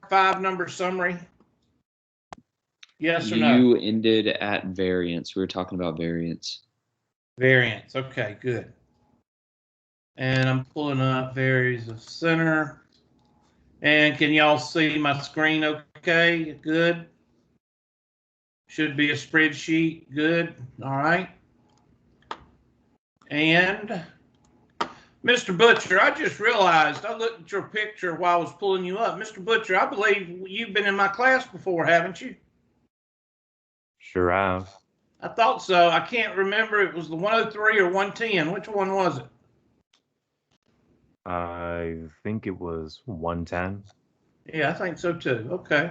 5 number summary? Yes or no? You ended at variance. We were talking about variance. Variance. Okay, good. And I'm pulling up varies of center. And can y'all see my screen okay? Good. Should be a spreadsheet. Good. All right. And Mr. Butcher, I just realized I looked at your picture while I was pulling you up. Mr. Butcher, I believe you've been in my class before, haven't you? Sure have. I thought so. I can't remember. It was the 103 or 110. Which one was it? I think it was 110. Yeah, I think so too. Okay.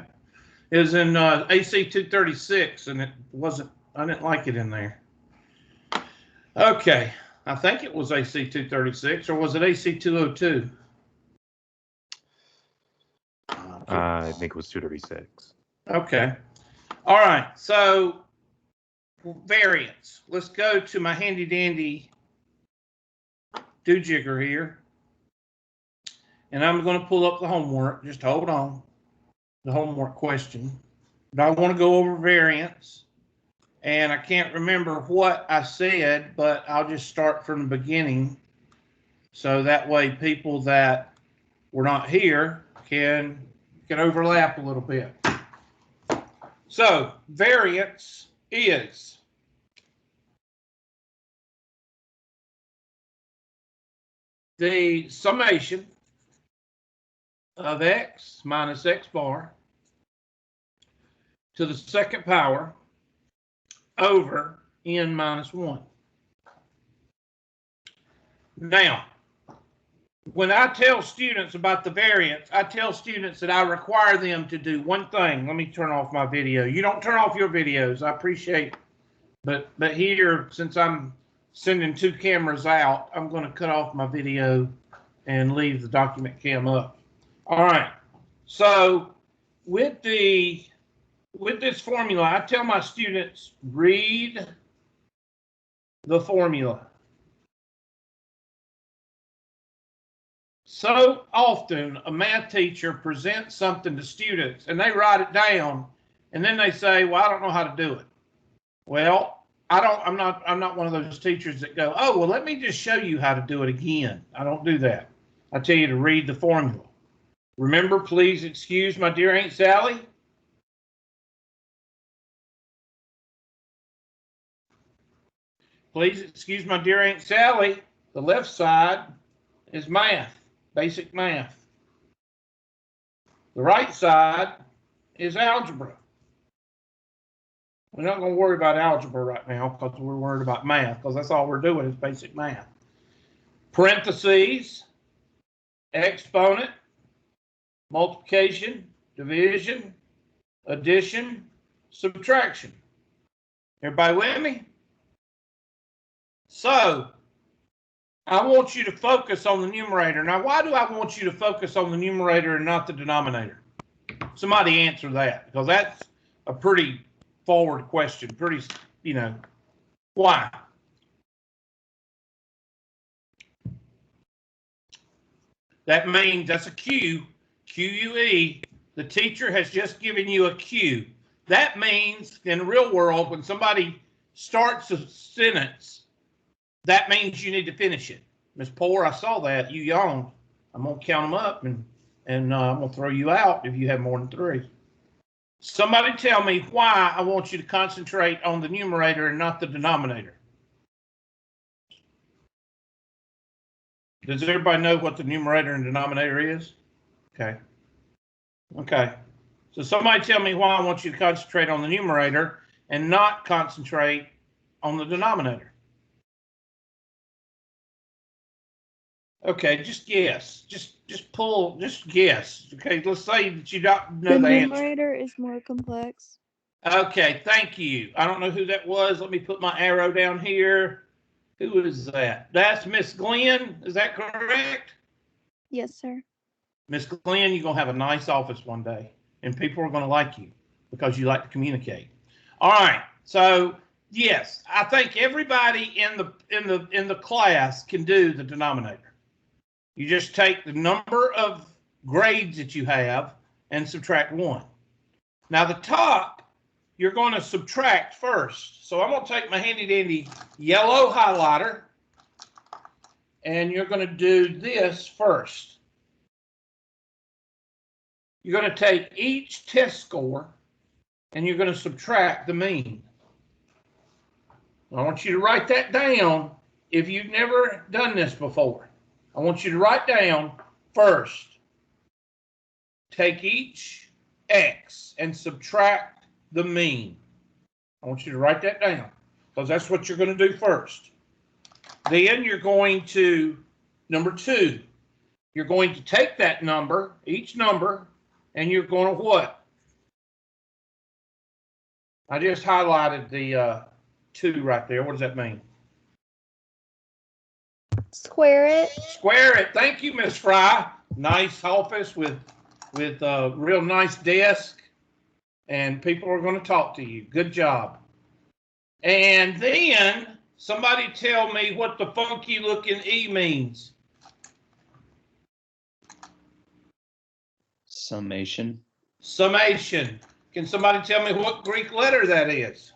It was in AC 236, and it wasn't, I didn't like it in there. Okay. I think it was AC 236, or was it AC 202? I think it was 236. Okay. All right. So variance. Let's go to my handy dandy do-jigger here. And I'm going to pull up the homework. Just hold on. The homework question. But I want to go over variance. And I can't remember what I said, but I'll just start from the beginning. So that way people that were not here can overlap a little bit. So variance is the summation of x minus x bar to the second power over n minus 1. Now, when I tell students about the variance, I tell students that I require them to do one thing. Let me turn off my video. You don't turn off your videos. I appreciate it. But here, since I'm sending 2 cameras out, I'm going to cut off my video and leave the document cam up. All right. So with this formula, I tell my students, read the formula. So often a math teacher presents something to students and they write it down and then they say, well, I don't know how to do it. Well, I'm not one of those teachers that go, oh, well, let me just show you how to do it again. I don't do that. I tell you to read the formula. Remember, please excuse my dear Aunt Sally. Please excuse my dear Aunt Sally. The left side is math, basic math. The right side is algebra. We're not going to worry about algebra right now because we're worried about math, because that's all we're doing is basic math. Parentheses, exponent, multiplication, division, addition, subtraction. Everybody with me? So I want you to focus on the numerator. Now, why do I want you to focus on the numerator and not the denominator? Somebody answer that, because that's a pretty forward question. Pretty, you know, why? That means that's a Q, Q-U-E. The teacher has just given you a Q. That means in the real world, when somebody starts a sentence, that means you need to finish it. Ms. Poor, I saw that. You yawned. I'm going to count them up, and I'm going to throw you out if you have more than 3. Somebody tell me why I want you to concentrate on the numerator and not the denominator. Does everybody know what the numerator and denominator is? Okay. Okay. So somebody tell me why I want you to concentrate on the numerator and not concentrate on the denominator. Okay, just guess. Just guess. Okay, let's say that you don't know the answer. The numerator is more complex. Okay, thank you. I don't know who that was. Let me put my arrow down here. Who is that? That's Miss Glenn. Is that correct? Yes, sir. Miss Glenn, you're gonna have a nice office one day, and people are gonna like you because you like to communicate. All right. So yes, I think everybody in the class can do the denominator. You just take the number of grades that you have and subtract 1. Now the top, you're going to subtract first. So I'm going to take my handy dandy yellow highlighter, and you're going to do this first. You're going to take each test score, and you're going to subtract the mean. I want you to write that down if you've never done this before. I want you to write down first, take each X and subtract the mean. I want you to write that down because that's what you're going to do first. Then you're going to, number 2, you're going to take that number, each number, and you're going to what? I just highlighted the 2 right there. What does that mean? Square it. Square it. Thank you, Miss Fry. Nice office with a real nice desk, and people are going to talk to you. Good job. And then somebody tell me what the funky looking E means. Summation. Summation. Can somebody tell me what Greek letter that is?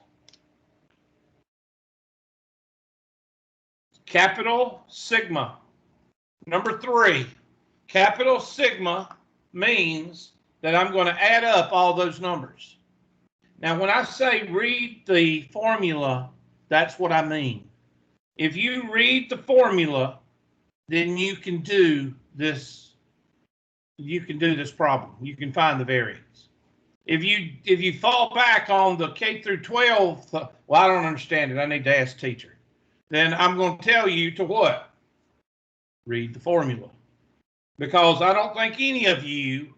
Capital sigma. Number 3, capital sigma means that I'm going to add up all those numbers. Now, when I say read the formula, that's what I mean. If you read the formula, then you can do this. You can do this problem. You can find the variance. If you fall back on the K through 12, well, I don't understand it. I need to ask teacher. Then I'm going to tell you to what? Read the formula. Because I don't think any of you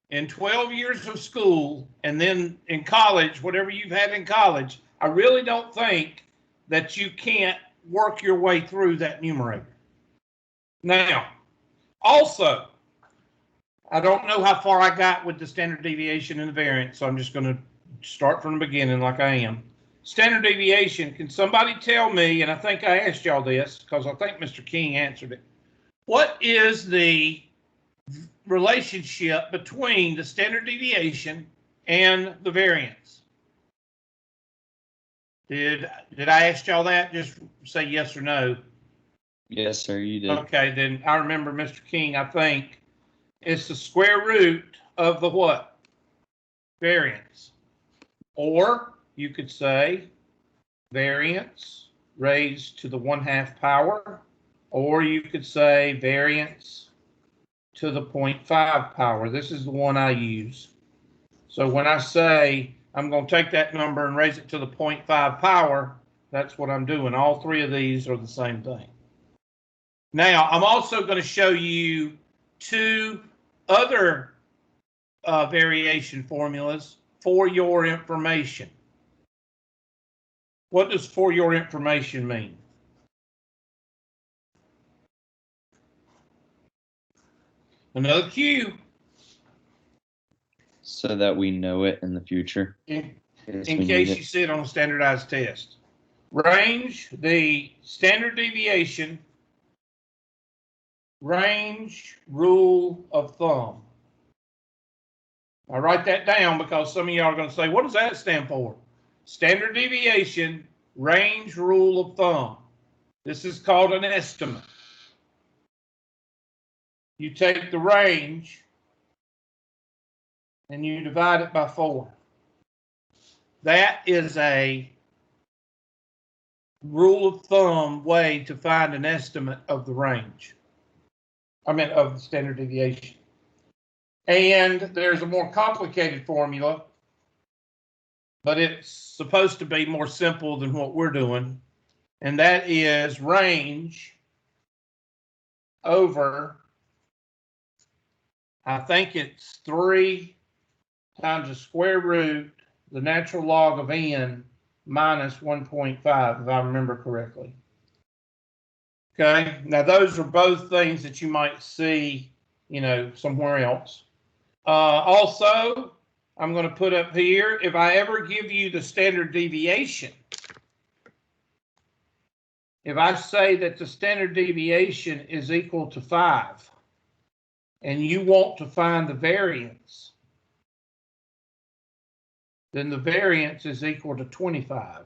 in 12 years of school and then in college, whatever you've had in college, I really don't think that you can't work your way through that numerator. Now, also, I don't know how far I got with the standard deviation and the variance, so I'm just going to start from the beginning like I am. Standard deviation, can somebody tell me, and I think I asked y'all this because I think Mr. King answered it. What is the relationship between the standard deviation and the variance? Did I ask y'all that? Just say yes or no. Yes, sir, you did. Okay, then I remember Mr. King, I think it's the square root of the what? Variance. Or you could say variance raised to the 1/2 power, or you could say variance to the 0.5 power. This is the one I use. So when I say I'm going to take that number and raise it to the 0.5 power, that's what I'm doing. All 3 of these are the same thing. Now, I'm also going to show you 2 other variation formulas for your information. What does for your information mean? Another cue. So that we know it in the future. In case you see it on a standardized test. Range, the standard deviation, range rule of thumb. I write that down because some of y'all are going to say, what does that stand for? Standard deviation, range rule of thumb. This is called an estimate. You take the range and you divide it by 4. That is a rule of thumb way to find an estimate of the range. Of the standard deviation. And there's a more complicated formula, but it's supposed to be more simple than what we're doing. And that is range over, I think it's 3 times the square root, the natural log of n minus 1.5, if I remember correctly. Okay, now those are both things that you might see, somewhere else. Also, I'm going to put up here, if I ever give you the standard deviation, if I say that the standard deviation is equal to 5, and you want to find the variance, then the variance is equal to 25.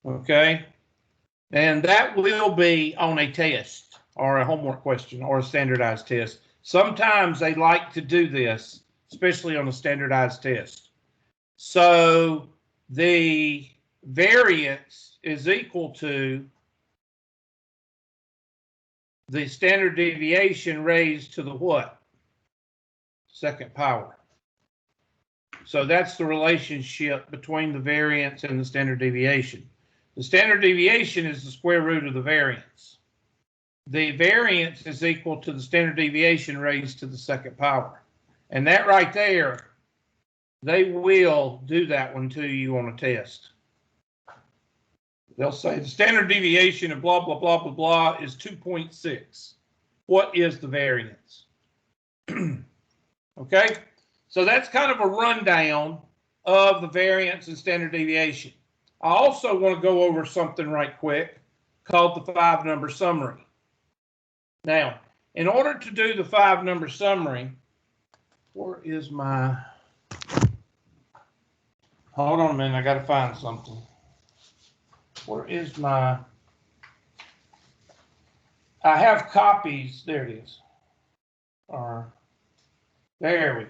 Okay? And that will be on a test or a homework question or a standardized test. Sometimes they like to do this, especially on a standardized test. So the variance is equal to the standard deviation raised to the what? Second power. So that's the relationship between the variance and the standard deviation. The standard deviation is the square root of the variance. The variance is equal to the standard deviation raised to the second power. And that right there, they will do that one to you on a test. They'll say the standard deviation of blah, blah, blah, blah, blah is 2.6. What is the variance? Okay, so that's kind of a rundown of the variance and standard deviation. I also want to go over something right quick called the 5-number summary. Now, in order to do the 5-number summary, where is my... Hold on a minute, I got to find something. Where is my... I have copies. There it is. There we go.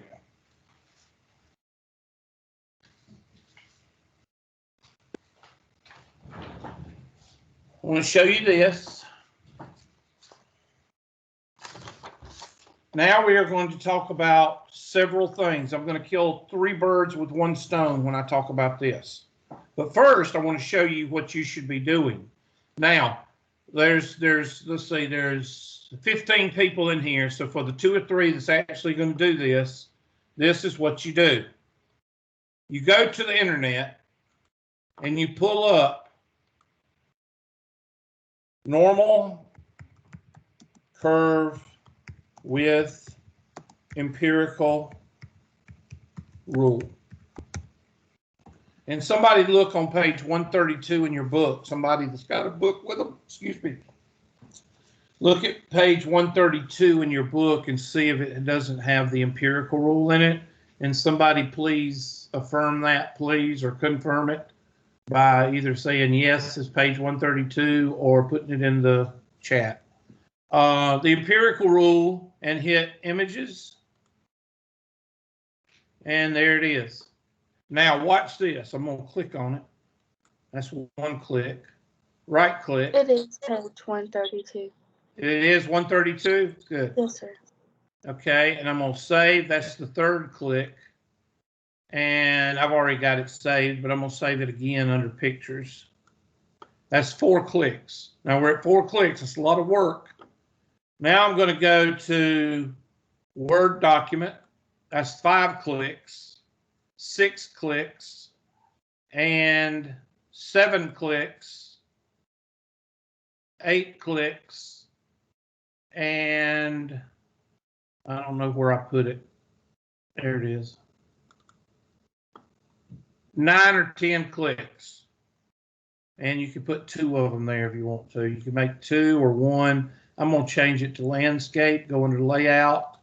I want to show you this. Now we are going to talk about several things. I'm going to kill 3 birds with 1 stone when I talk about this. But first, I want to show you what you should be doing. Now, let's see, there's 15 people in here. So for the 2 or 3 that's actually going to do this, this is what you do. You go to the internet and you pull up normal curve with empirical rule. And somebody look on page 132 in your book. Somebody that's got a book with them, excuse me. Look at page 132 in your book and see if it doesn't have the empirical rule in it. And somebody please affirm that, please, or confirm it by either saying yes, it's page 132, or putting it in the chat. The empirical rule, and hit images. And there it is. Now watch this. I'm going to click on it. That's 1 click. Right click. It is page 132. It is 132? Good. Yes, sir. Okay, and I'm going to save. That's the 3rd click. And I've already got it saved, but I'm going to save it again under pictures. That's 4 clicks. Now we're at 4 clicks. It's a lot of work. Now I'm going to go to Word document. That's 5 clicks, 6 clicks, and 7 clicks, 8 clicks, and I don't know where I put it. There it is. 9 or 10 clicks. And you can put 2 of them there if you want to. You can make 2 or 1. I'm going to change it to landscape. Go under layout.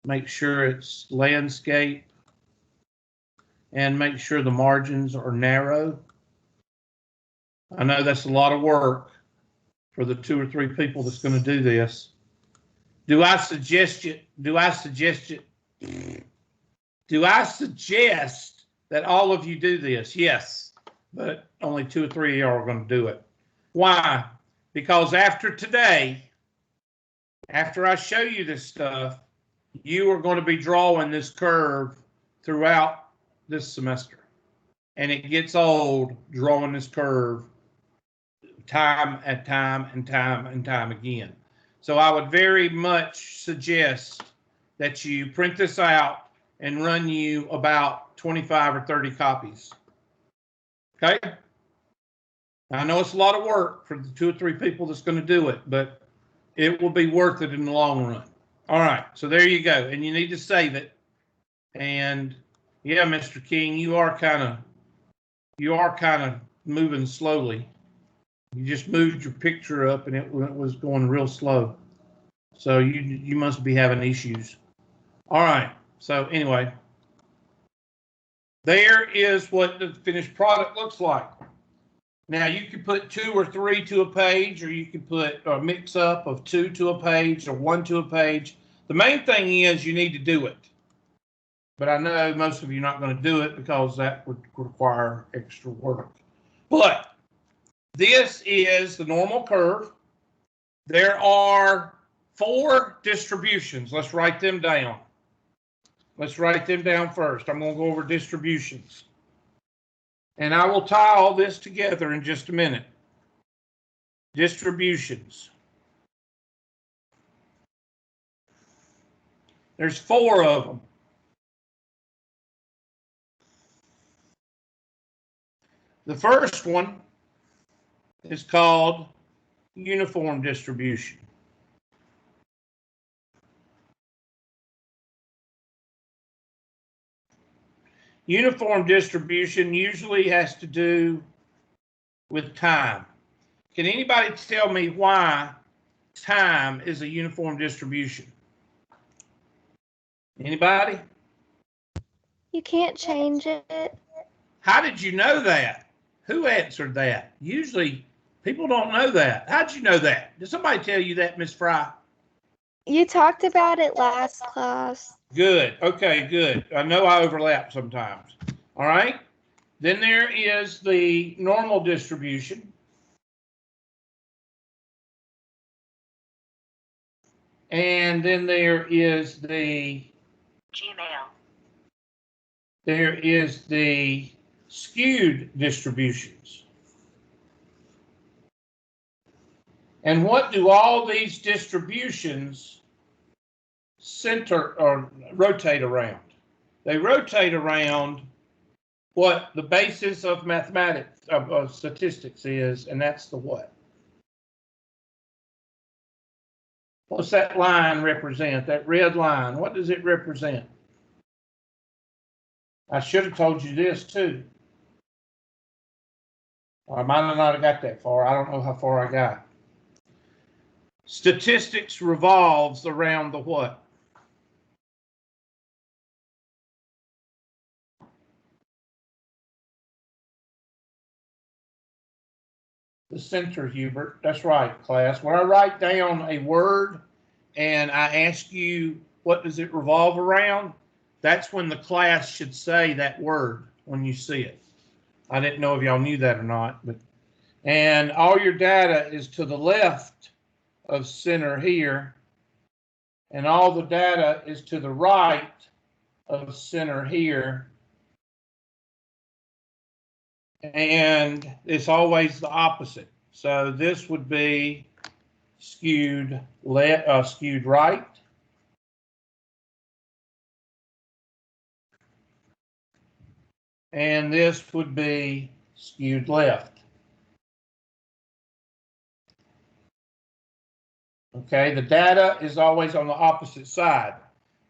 Make sure it's landscape. And make sure the margins are narrow. I know that's a lot of work for the 2 or 3 people that's going to do this. Do I suggest that all of you do this? Yes, but only 2 or 3 of y'all are going to do it. Why? Because after today, after I show you this stuff, you are going to be drawing this curve throughout this semester. And it gets old drawing this curve time and time again. So I would very much suggest that you print this out and run you about 25 or 30 copies. Okay? I know it's a lot of work for the 2 or 3 people that's going to do it, but it will be worth it in the long run. All right, so there you go. And you need to save it. And yeah, Mr. King, you are kind of moving slowly. You just moved your picture up and it was going real slow. So you must be having issues. All right. So anyway, There is what the finished product looks like. Now you can put 2 or 3 to a page, or you can put a mix up of 2 to a page or 1 to a page. The main thing is you need to do it. But I know most of you are not going to do it because that would require extra work. But this is the normal curve. There are 4 distributions. Let's write them down. Let's write them down first. I'm going to go over distributions. And I will tie all this together in just a minute. Distributions. There's 4 of them. The first one is called uniform distribution. Uniform distribution usually has to do with time. Can anybody tell me why time is a uniform distribution? Anybody? You can't change it. How did you know that? Who answered that? Usually people don't know that. How'd you know that? Did somebody tell you that, Miss Fry? You talked about it last class. Good. Okay, good. I know I overlap sometimes. All right. Then there is the normal distribution. And then there is the skewed distributions. And what do all these distributions center or rotate around? They rotate around what the basis of mathematics, of statistics is, and that's the what? What's that line represent? That red line, what does it represent? I should have told you this too. I might have not got that far. I don't know how far I got. Statistics revolves around the what? The center, Hubert. That's right, class. When I write down a word and I ask you what does it revolve around, that's when the class should say that word when you see it. I didn't know if y'all knew that or not, but and all your data is to the left of center here, and all the data is to the right of center here. And it's always the opposite. So this would be skewed skewed right. And this would be skewed left. Okay, the data is always on the opposite side.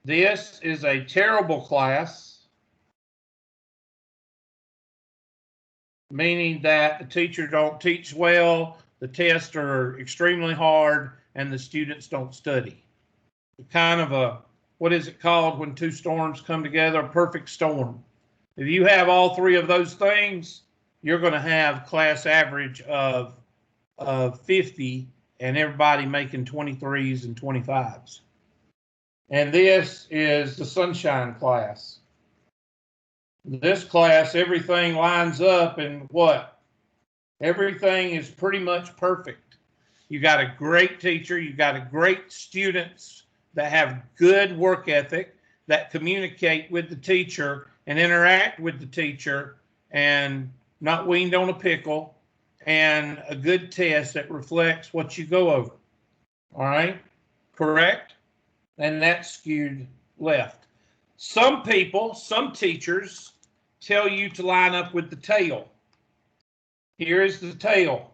This is a terrible class, meaning that the teacher don't teach well, the tests are extremely hard, and the students don't study. Kind of a, what is it called when 2 storms come together? A perfect storm. If you have all 3 of those things, you're going to have class average of 50 and everybody making 23s and 25s. And this is the sunshine class. This class, everything lines up and what? Everything is pretty much perfect. You got a great teacher, you got a great students that have good work ethic, that communicate with the teacher and interact with the teacher and not weaned on a pickle, and a good test that reflects what you go over. All right, correct? And that's skewed left. Some people, some teachers tell you to line up with the tail. Here is the tail.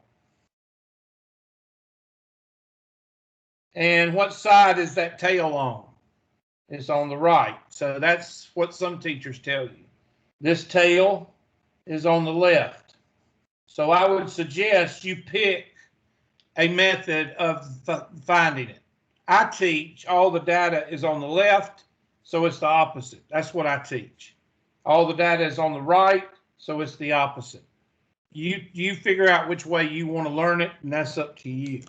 And what side is that tail on? It's on the right. So that's what some teachers tell you. This tail is on the left. So I would suggest you pick a method of finding it. I teach all the data is on the left, so it's the opposite. That's what I teach. All the data is on the right, so it's the opposite. You figure out which way you want to learn it, and that's up to you.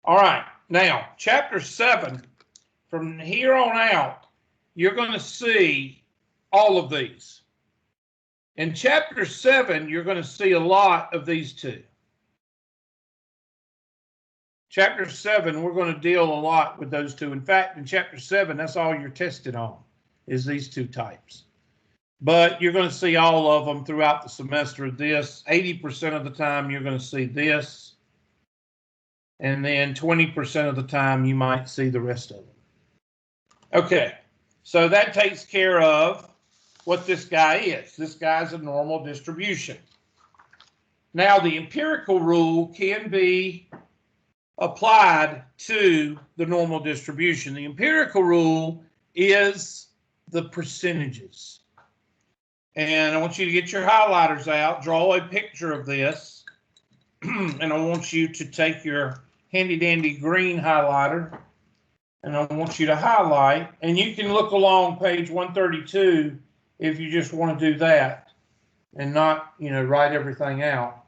All right, now, chapter 7, from here on out, you're going to see all of these. In chapter 7, you're going to see a lot of these two. Chapter 7, we're going to deal a lot with those two. In fact, in chapter 7, that's all you're tested on, is these two types. But you're going to see all of them throughout the semester. This, 80% of the time, you're going to see this. And then 20% of the time, you might see the rest of them. Okay, so that takes care of what this guy is. This guy's a normal distribution. Now, the empirical rule can be applied to the normal distribution. The empirical rule is the percentages. And I want you to get your highlighters out, draw a picture of this, and I want you to take your handy dandy green highlighter, and I want you to highlight, and you can look along page 132 if you just want to do that and not, write everything out.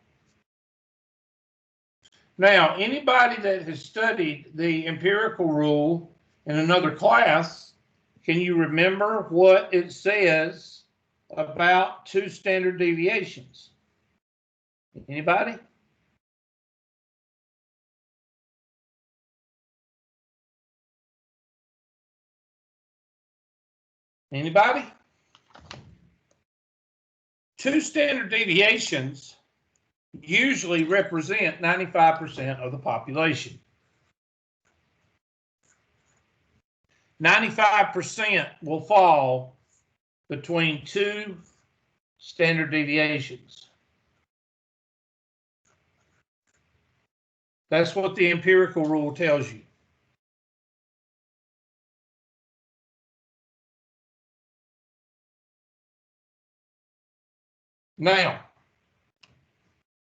Now, anybody that has studied the empirical rule in another class, can you remember what it says about two standard deviations? Anybody? Anybody? Two standard deviations usually represent 95% of the population. 95% will fall between two standard deviations. That's what the empirical rule tells you. Now,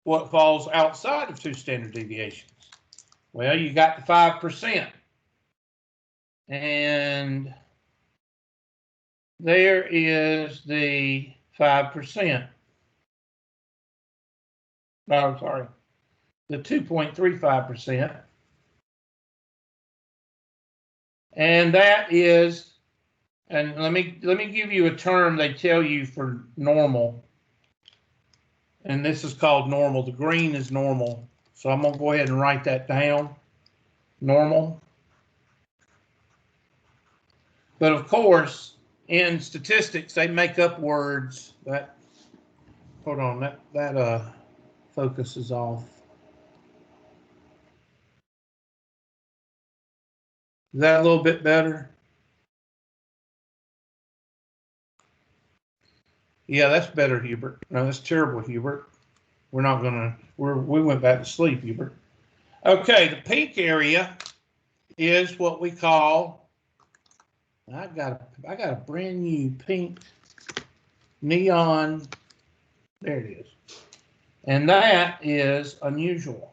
what falls outside of two standard deviations? Well, you got the 5%. And there is the 5%. No, I'm sorry. The 2.35%. And that is, and let me give you a term they tell you for normal. And this is called normal. The green is normal. So I'm going to go ahead and write that down. Normal. But of course, in statistics, they make up words that, hold on, that focus is off. Is that a little bit better? Yeah, that's better, Hubert. No, that's terrible, Hubert. We're not gonna, we went back to sleep, Hubert. Okay, the pink area is what we call, I got a brand new pink neon, there it is. And that is unusual.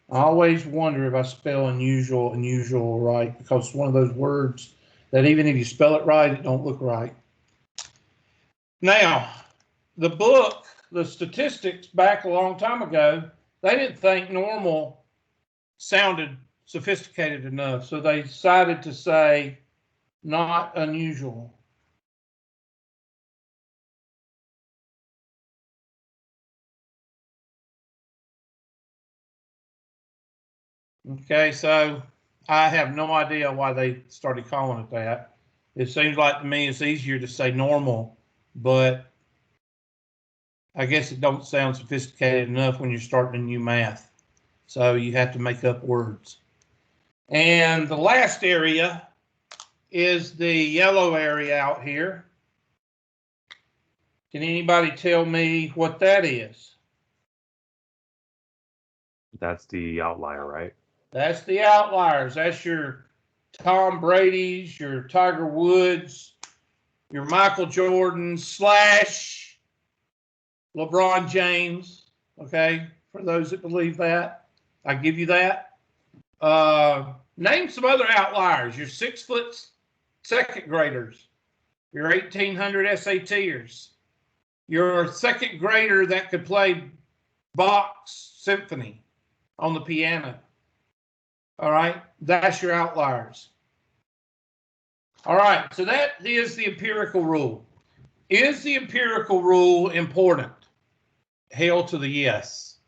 I always wonder if I spell unusual right, because it's one of those words that even if you spell it right, it don't look right. Now, the book, the statistics back a long time ago, they didn't think normal sounded sophisticated enough, so they decided to say not unusual. Okay, so I have no idea why they started calling it that. It seems like to me it's easier to say normal, but I guess it don't sound sophisticated enough when you're starting a new math. So you have to make up words. And the last area is the yellow area out here. Can anybody tell me what that is? That's the outlier, right? That's the outliers. That's your Tom Brady's, your Tiger Woods, your Michael Jordan / LeBron James. Okay, for those that believe that, I give you that. Name some other outliers. Your 6 foot second graders, your 1800 SATers, your second grader that could play Bach's symphony on the piano. All right, that's your outliers. All right, so that is the empirical rule. Is the empirical rule important? Hail to the yes.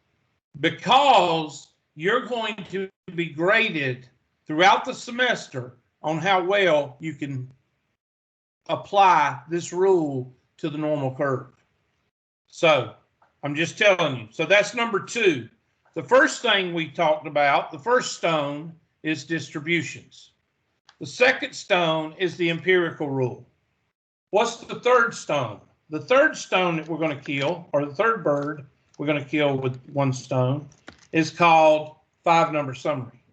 Because you're going to be graded throughout the semester on how well you can apply this rule to the normal curve. So I'm just telling you. So that's number 2. The first thing we talked about, the first stone, is distributions. The second stone is the empirical rule. What's the third stone? The third stone that we're going to kill, or the third bird we're going to kill with 1 stone, is called 5-number summary.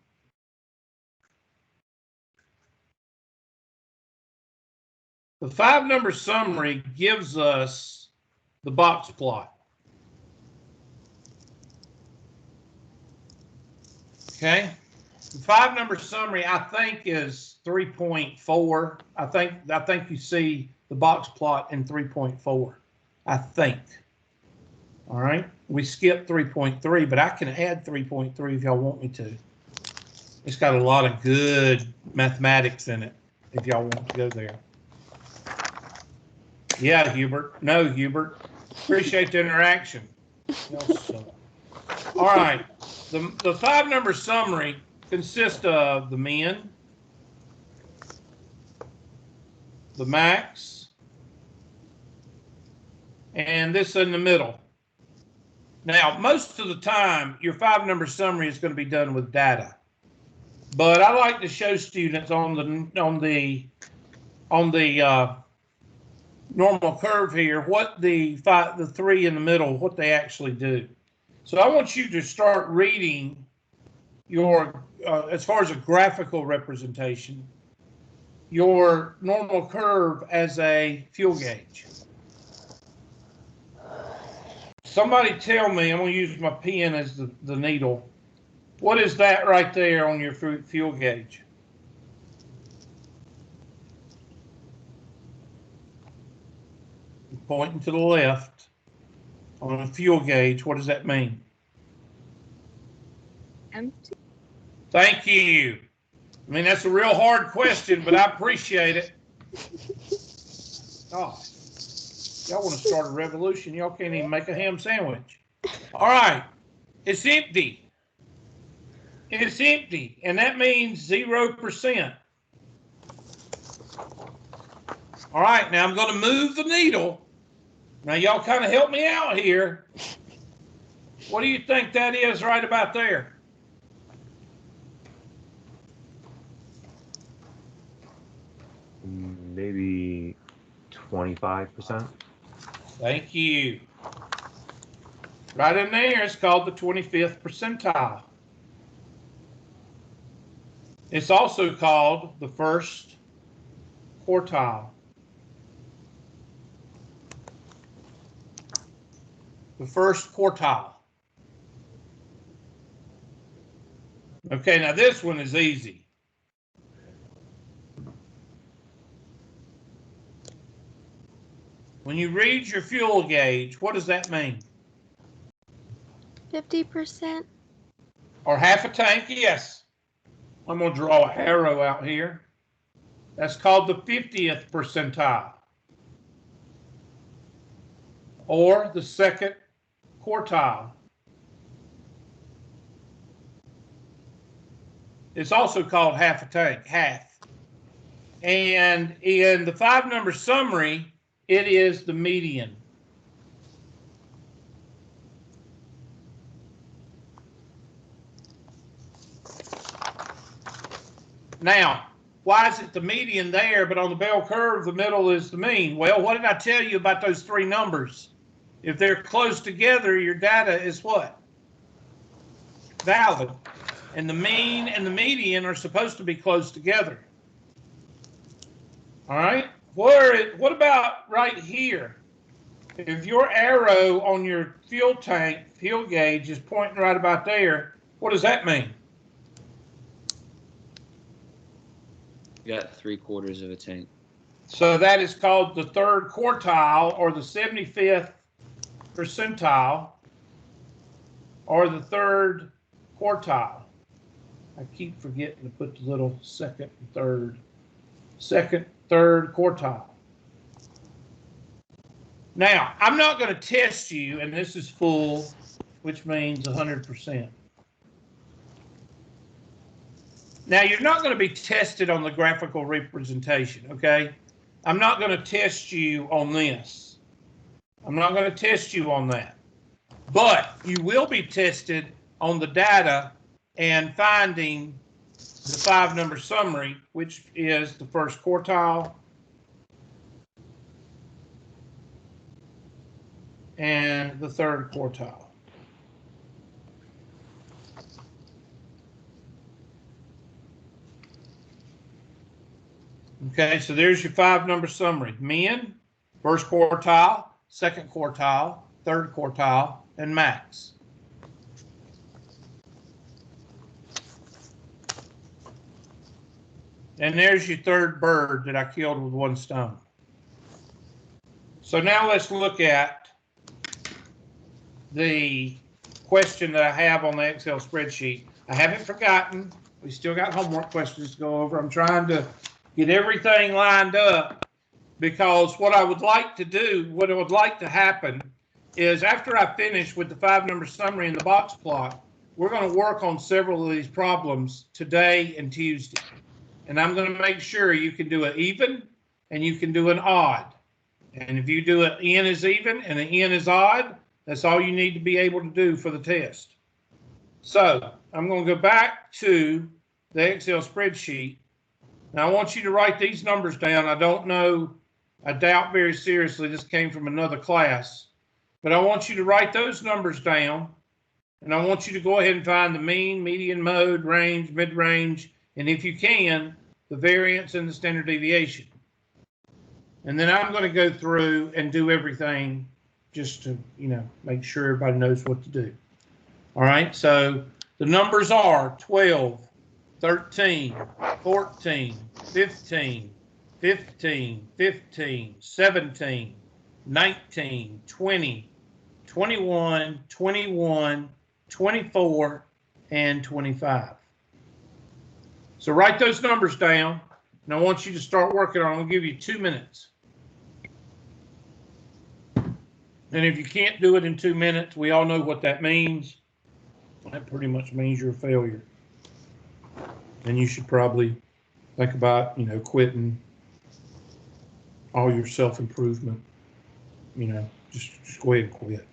The 5-number summary gives us the box plot. Okay, the 5-number summary I think is 3.4. I think you see the box plot in 3.4. I think. All right, we skipped 3.3, but I can add 3.3 if y'all want me to. It's got a lot of good mathematics in it if y'all want to go there. Yeah, Hubert. No, Hubert. Appreciate the interaction. All right. The 5-number summary consists of the min, the max, and this in the middle. Now, most of the time, your 5-number summary is going to be done with data, but I like to show students on the normal curve here what the 3 in the middle, what they actually do. So I want you to start reading your, as far as a graphical representation, your normal curve as a fuel gauge. Somebody tell me, I'm going to use my pen as the needle. What is that right there on your fuel gauge? Pointing to the left on a fuel gauge. What does that mean? Empty. Thank you. I mean, that's a real hard question, but I appreciate it. Oh, y'all want to start a revolution? Y'all can't even make a ham sandwich. All right. It's empty. It's empty, and that means 0%. All right, now I'm going to move the needle. Now, y'all kind of help me out here. What do you think that is right about there? Maybe 25%. Thank you. Right in there, it's called the 25th percentile. It's also called the first quartile. The first quartile. Okay, now this one is easy. When you read your fuel gauge, what does that mean? 50%. Or half a tank? Yes. I'm going to draw an arrow out here. That's called the 50th percentile. Or the second quartile. It's also called half a tank, half. And in the 5-number summary, it is the median. Now, why is it the median there, but on the bell curve, the middle is the mean? Well, what did I tell you about those 3 numbers? If they're close together, your data is what? Valid. And the mean and the median are supposed to be close together. All right? What about right here? If your arrow on your fuel tank, fuel gauge is pointing right about there, what does that mean? You got 3/4 of a tank. So that is called the third quartile, or the 75th percentile, or the third quartile. I keep forgetting to put the little second, third quartile. Now, I'm not going to test you, and this is full, which means 100%. Now, you're not going to be tested on the graphical representation, okay? I'm not going to test you on this. I'm not going to test you on that. But you will be tested on the data and finding the 5-number summary, which is the first quartile and the third quartile. Okay, so there's your 5-number summary. Mean, first quartile, second quartile, third quartile, and max. And there's your third bird that I killed with 1 stone. So now let's look at the question that I have on the Excel spreadsheet. I haven't forgotten. We still got homework questions to go over. I'm trying to get everything lined up, because what I would like to do, what I would like to happen is, after I finish with the 5-number summary and the box plot, we're going to work on several of these problems today and Tuesday. And I'm going to make sure you can do an even and you can do an odd. And if you do an n is even and an n is odd, that's all you need to be able to do for the test. So I'm going to go back to the Excel spreadsheet. Now I want you to write these numbers down. I don't know, I doubt very seriously this came from another class, but I want you to write those numbers down, and I want you to go ahead and find the mean, median, mode, range, mid-range, and if you can, the variance and the standard deviation. And then I'm going to go through and do everything just to, make sure everybody knows what to do. All right, so the numbers are 12, 13, 14, 15, 15, 15, 17, 19, 20, 21, 21, 24, and 25. So write those numbers down, and I want you to start working on them. I'll give you 2 minutes. And if you can't do it in 2 minutes, we all know what that means. That pretty much means you're a failure. And you should probably think about, quitting all your self-improvement. Just go ahead and quit.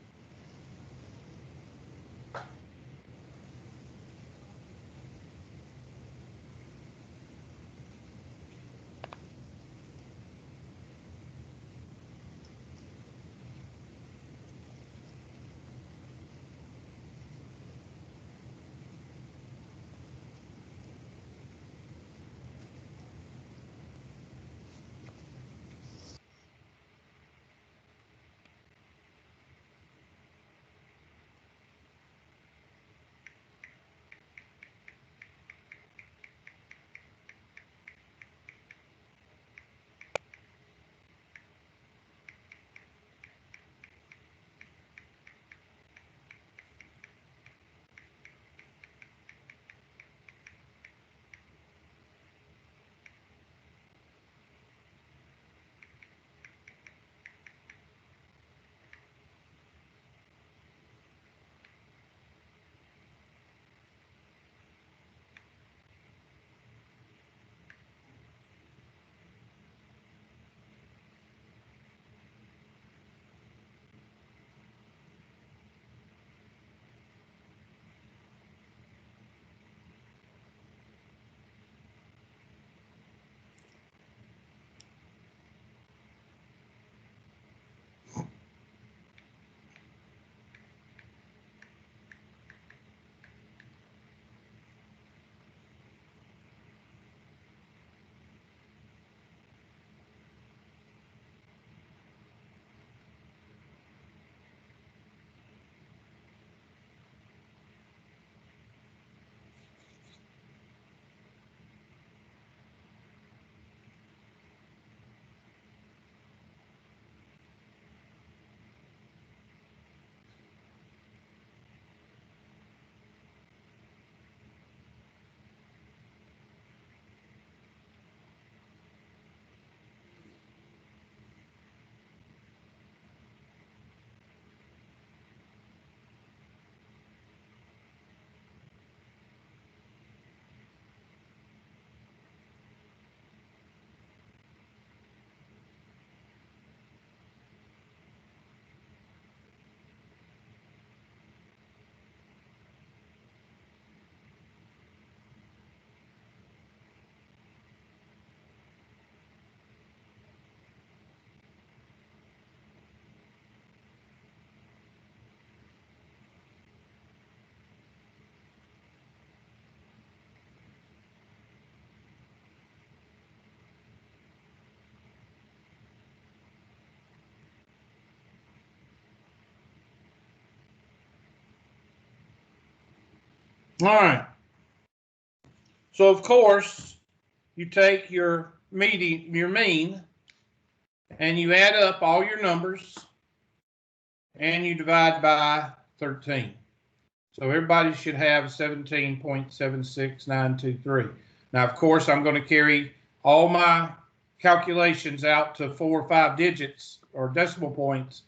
All right. So of course, you take your mean, and you add up all your numbers, and you divide by 13. So everybody should have 17.76923. Now, of course, I'm going to carry all my calculations out to 4 or 5 digits or decimal points,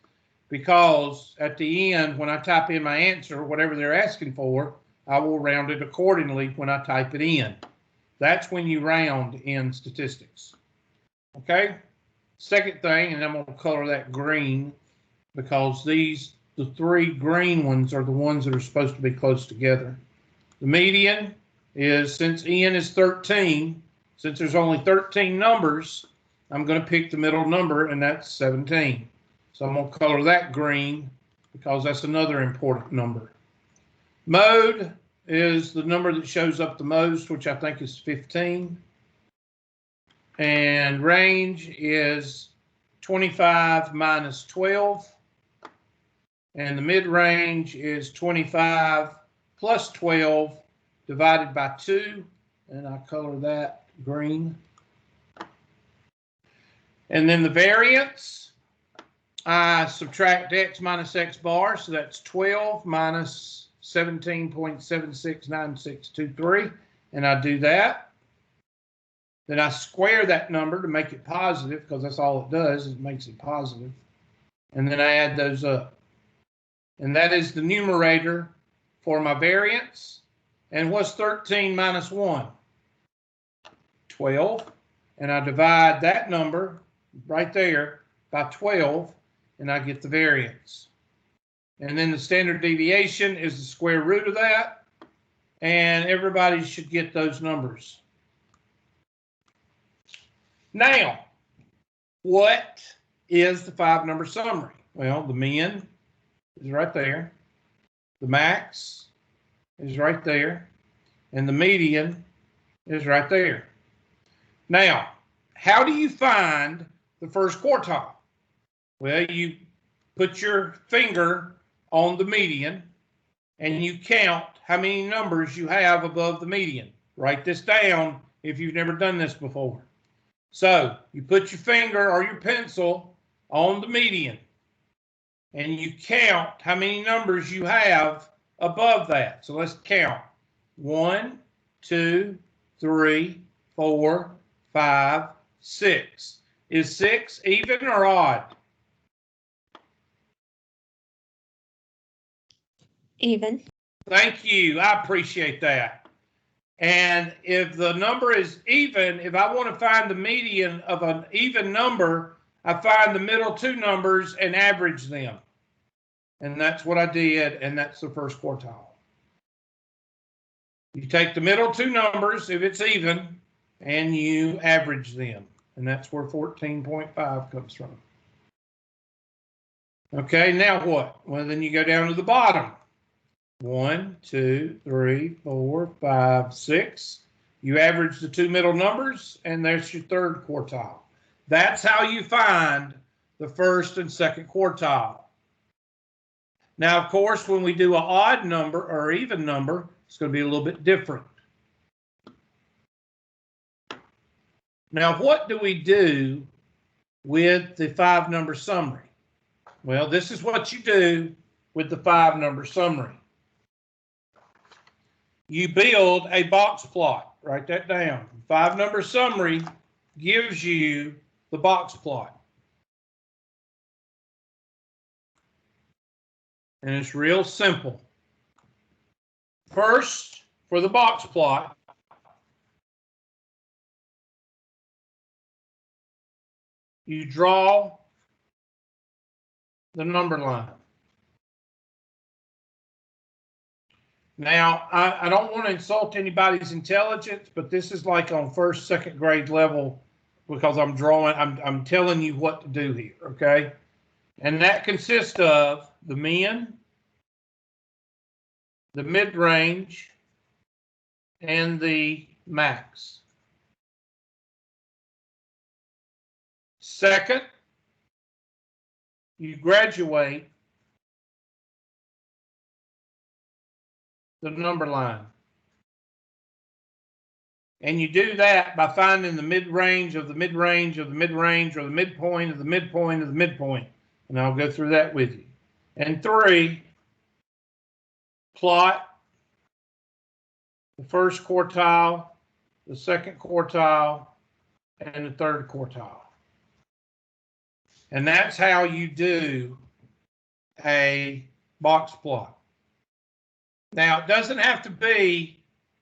because at the end, when I type in my answer, whatever they're asking for, I will round it accordingly when I type it in. That's when you round in statistics. Okay? Second thing, and I'm going to color that green, because the 3 green ones are the ones that are supposed to be close together. The median is, since n is 13, since there's only 13 numbers, I'm going to pick the middle number, and that's 17. So I'm going to color that green because that's another important number. Mode is the number that shows up the most, which I think is 15. And range is 25 minus 12. And the mid-range is 25 plus 12 divided by 2. And I color that green. And then the variance, I subtract x minus x bar, so that's 12 minus 17.769623, and I do that. Then I square that number to make it positive, because that's all it does, is it makes it positive. And then I add those up. And that is the numerator for my variance. And what's 13 minus 1? 12. And I divide that number right there by 12, and I get the variance. And then the standard deviation is the square root of that, and everybody should get those numbers. Now, what is the 5-number summary? Well, the min is right there, the max is right there, and the median is right there. Now, how do you find the first quartile? Well, you put your finger on the median and you count how many numbers you have above the median. Write this down if you've never done this before. So you put your finger or your pencil on the median and you count how many numbers you have above that. So let's count. 1, 2, 3, 4, 5, 6. Is 6 even or odd? Even. Thank you. I appreciate that. And if the number is even, if I want to find the median of an even number, I find the middle 2 numbers and average them. And that's what I did, and that's the first quartile. You take the middle 2 numbers, if it's even, and you average them. And that's where 14.5 comes from. Okay, now what? Well, then you go down to the bottom. 1, 2, 3, 4, 5, 6. You average the 2 middle numbers, and there's your third quartile. That's how you find the first and second quartile. Now, of course, when we do an odd number or even number, it's going to be a little bit different. Now, what do we do with the 5-number summary? Well, this is what you do with the 5-number summary. You build a box plot. Write that down. 5-number summary gives you the box plot. And it's real simple. First, for the box plot, you draw the number line. Now, I don't want to insult anybody's intelligence, but this is like on first, second grade level, because I'm telling you what to do here, okay? And that consists of the min, the mid-range, and the max. Second, you graduate the number line. And you do that by finding the mid-range of the mid-range of the mid-range or the midpoint of the midpoint of the midpoint. And I'll go through that with you. And 3, plot the first quartile, the second quartile, and the third quartile. And that's how you do a box plot. Now, it doesn't have to be,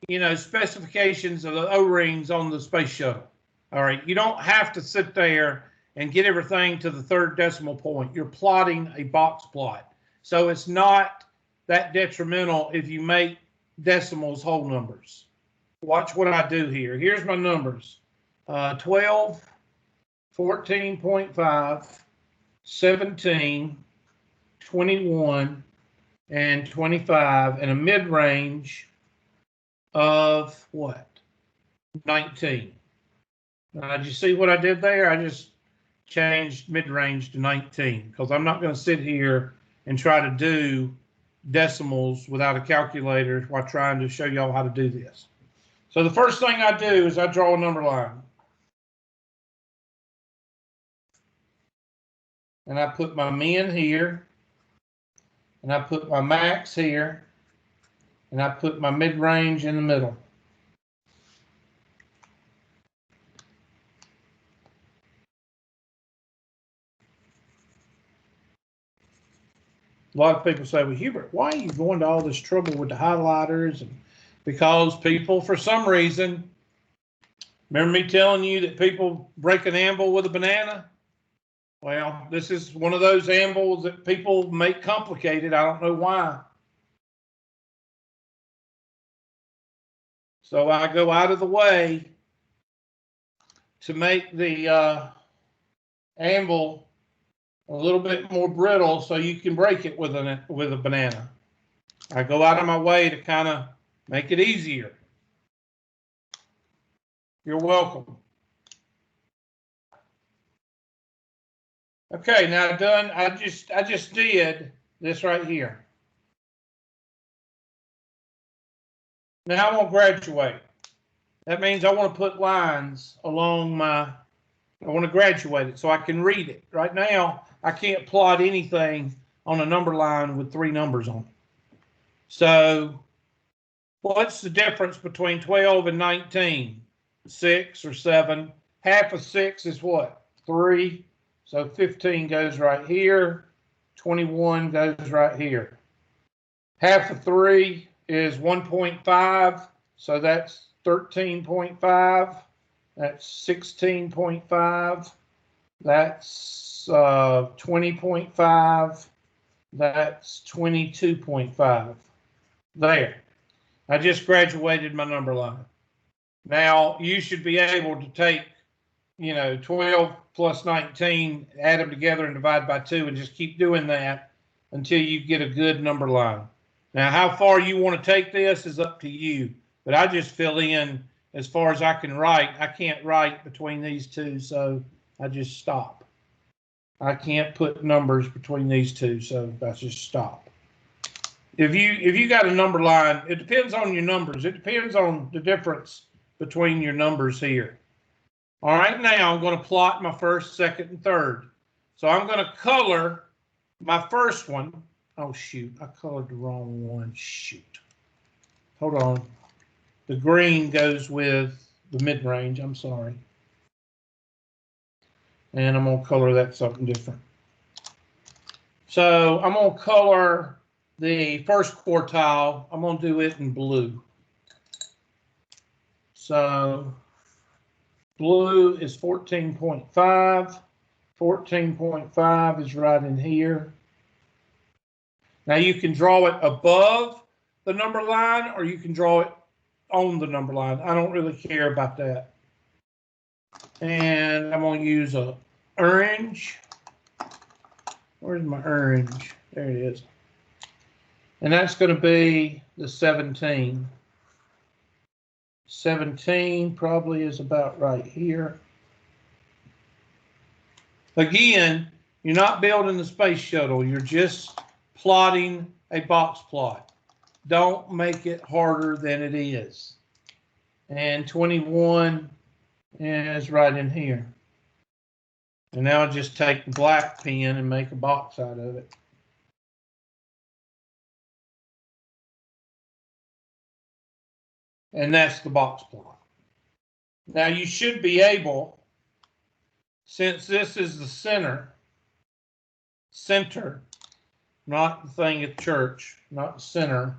you know, specifications of the O-rings on the space shuttle. All right, you don't have to sit there and get everything to the third decimal point. You're plotting a box plot. So it's not that detrimental if you make decimals whole numbers. Watch what I do here. Here's my numbers. 12, 14.5, 17, 21, and 25, and a mid-range of what? 19. Now, did you see what I did there? I just changed mid-range to 19 because I'm not going to sit here and try to do decimals without a calculator while trying to show y'all how to do this. So the first thing I do is I draw a number line. And I put my min here. And I put my max here. And I put my mid-range in the middle. A lot of people say, well, Hubert, why are you going to all this trouble with the highlighters? And because people, for some reason, remember me telling you that people break an amble with a banana? Well, this is one of those ambles that people make complicated. I don't know why. So I go out of the way to make the amble a little bit more brittle so you can break it with a banana. I go out of my way to kind of make it easier. You're welcome. Okay, now done. I just did this right here. Now I want to graduate. That means I want to put lines along I want to graduate it so I can read it. Right now, I can't plot anything on a number line with 3 numbers on it. So what's the difference between 12 and 19? 6 or 7. Half of 6 is what? 3. So 15 goes right here. 21 goes right here. Half of 3 is 1.5. So that's 13.5. That's 16.5. That's 20.5. That's 22.5. There. I just graduated my number line. Now, you should be able to take, 12 plus 19, add them together and divide by 2, and just keep doing that until you get a good number line. Now, how far you want to take this is up to you, but I just fill in as far as I can write. I can't write between these two, so I just stop. I can't put numbers between these two, so I just stop. If you got a number line, it depends on your numbers. It depends on the difference between your numbers here. All right, now I'm going to plot my first, second, and third. So I'm going to color my first one. Oh, shoot, I colored the wrong one. Shoot. Hold on. The green goes with the mid-range. I'm sorry. And I'm going to color that something different. So I'm going to color the first quartile. I'm going to do it in blue. So blue is 14.5. 14.5 is right in here. Now you can draw it above the number line or you can draw it on the number line. I don't really care about that. And I'm going to use a orange. Where's my orange? There it is. And that's going to be the 17. 17 probably is about right here. Again, you're not building the space shuttle. You're just plotting a box plot. Don't make it harder than it is. and 21 is right in here. And now I'll just take the black pen and make a box out of it. And that's the box plot. Now you should be able, since this is the center, not the thing at church, not the center.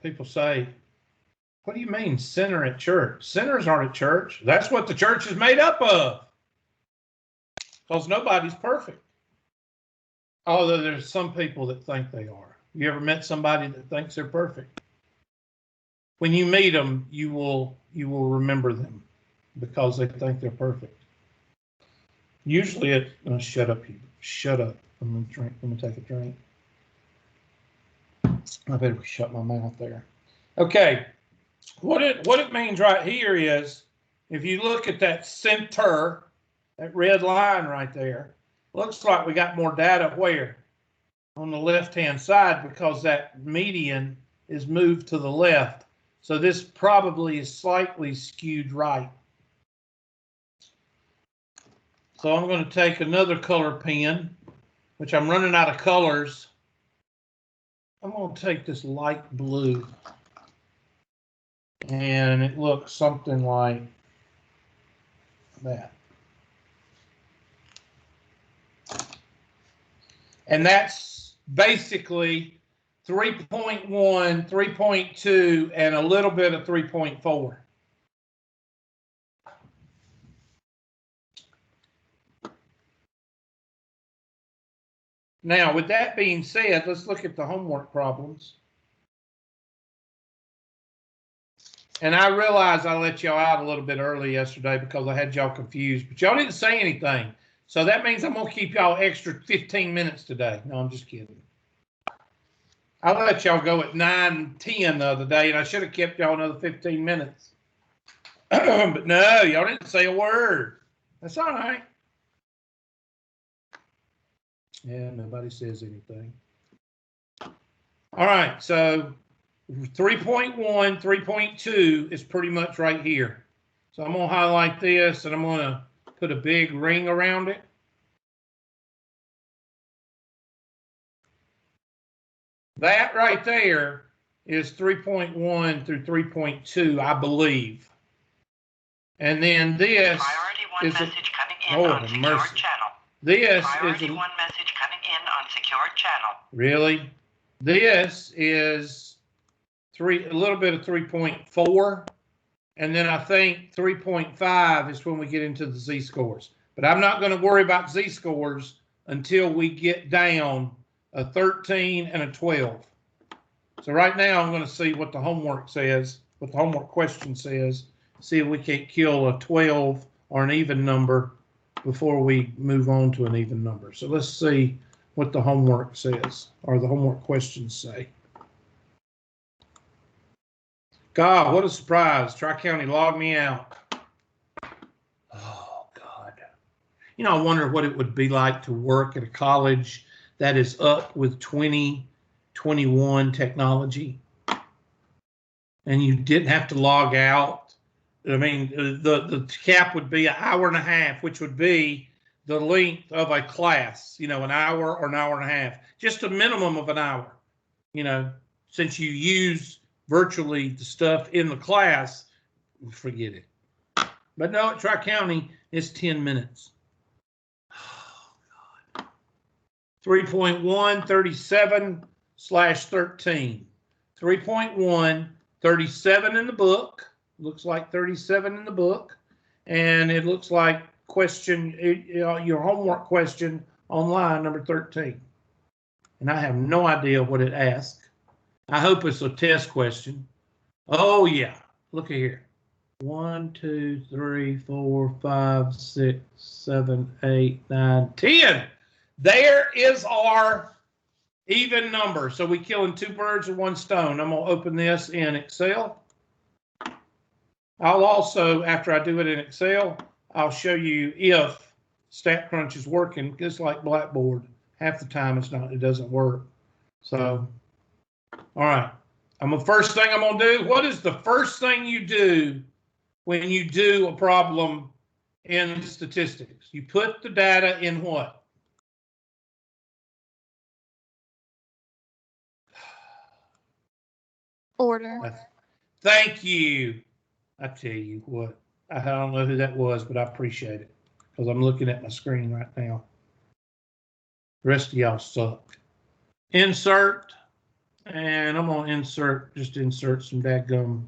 People say, what do you mean center at church? Centers aren't at church. That's what the church is made up of. Because nobody's perfect. Although there's some people that think they are. You ever met somebody that thinks they're perfect? When you meet them, you will remember them because they think they're perfect. Usually it, oh, shut up, you. Shut up. I'm gonna drink. I'm gonna take a drink. I better shut my mouth there. Okay. What it means right here is, if you look at that center, that red line right there, looks like we got more data where? On the left-hand side, because that median is moved to the left. So this probably is slightly skewed right. So I'm going to take another color pen, which I'm running out of colors. I'm going to take this light blue. And it looks something like that. And that's basically 3.1, 3.2, and a little bit of 3.4. Now, with that being said, let's look at the homework problems. And I realize I let y'all out a little bit early yesterday because I had y'all confused, but y'all didn't say anything. So that means I'm going to keep y'all extra 15 minutes today. No, I'm just kidding. I let y'all go at 9:10 the other day, and I should have kept y'all another 15 minutes. But no, y'all didn't say a word. That's all right. Yeah, nobody says anything. All right, so 3.1, 3.2 is pretty much right here. So I'm going to highlight this, and I'm going to put a big ring around it. That right there is 3.1 through 3.2, I believe. And then this is a, oh, mercy. This is a, one message coming in on secured channel. Really? This is a little bit of 3.4, and then I think 3.5 is when we get into the z-scores. But I'm not going to worry about z-scores until we get down a 13 and a 12. So right now I'm going to see what the homework says, what the homework question says, see if we can't kill a 12 or an even number before we move on to an even number. So let's see what the homework says, or the homework questions say. God, what a surprise. Tri-County logged me out. Oh, God. You know, I wonder what it would be like to work at a college that is up with 2021 technology, and you didn't have to log out. I mean, the cap would be an hour and a half, which would be the length of a class, you know, an hour or an hour and a half, just a minimum of an hour, you know, since you use virtually the stuff in the class, forget it. But no, at Tri-County, it's 10 minutes. Oh, God. 3.1, 37/13. 3.1, 37 in the book. Looks like 37 in the book. And it looks like your homework question on line number 13. And I have no idea what it asks. I hope it's a test question. Oh, yeah. Look at here. 1, 2, 3, 4, 5, 6, 7, 8, 9, 10. There is our even number. So we're killing two birds with one stone. I'm going to open this in Excel. I'll also, after I do it in Excel, I'll show you if StatCrunch is working, just like Blackboard. half the time it doesn't work. So, all right. First thing I'm gonna do, what is the first thing you do when you do a problem in statistics? You put the data in what? Order. Thank you. I tell you what, I don't know who that was, but I appreciate it because I'm looking at my screen right now. The rest of y'all suck. Insert, and I'm gonna just insert some dadgum.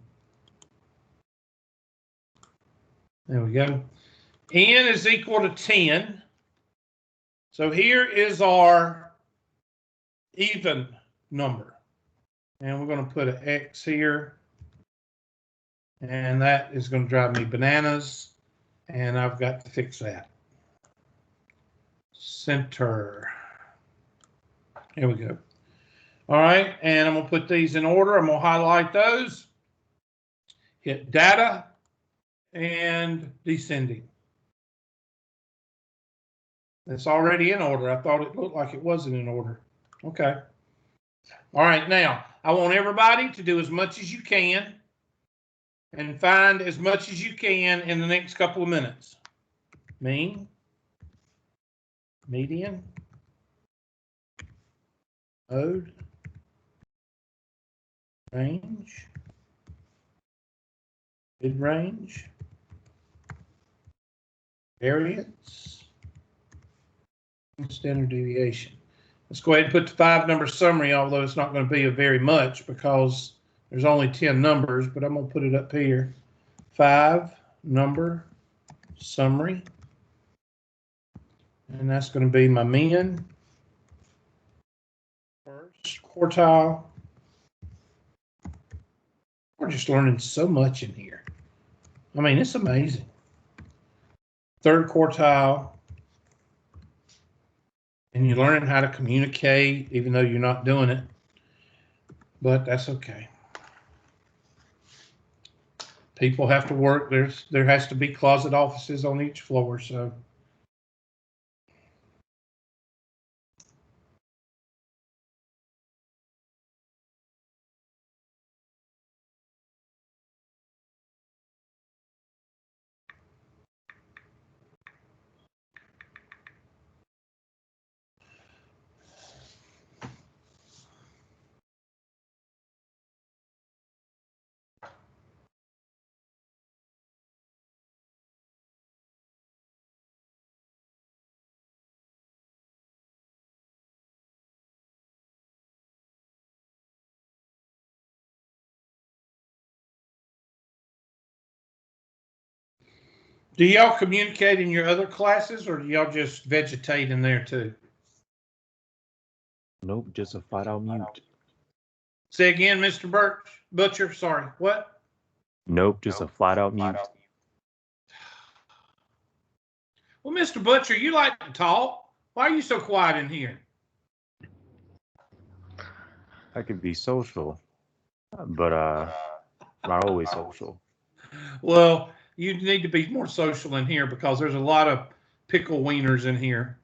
There we go. N is equal to 10. So here is our even number. And we're going to put an X here. And that is going to drive me bananas. And I've got to fix that. Center. Here we go. All right. And I'm going to put these in order. I'm going to highlight those. Hit data and descending. It's already in order. I thought it looked like it wasn't in order. Okay. All right. Now, I want everybody to do as much as you can and find as much as you can in the next couple of minutes. Mean, median, mode, range, mid-range, variance, and standard deviation. Let's go ahead and put the 5-number summary, although it's not going to be a very much because there's only 10 numbers, but I'm going to put it up here. 5-number summary. And that's going to be my mean, first quartile. We're just learning so much in here. I mean, it's amazing. Third quartile. And you're learning how to communicate, even though you're not doing it. But that's okay. People have to work. There has to be closet offices on each floor, so. Do y'all communicate in your other classes, or do y'all just vegetate in there too? Nope, just a flat out mute. Say again, Mr. Butcher. Sorry, what? Nope, just a flat out mute. Well, Mr. Butcher, you like to talk. Why are you so quiet in here? I could be social, but not always social. Well, you need to be more social in here because there's a lot of pickle wieners in here.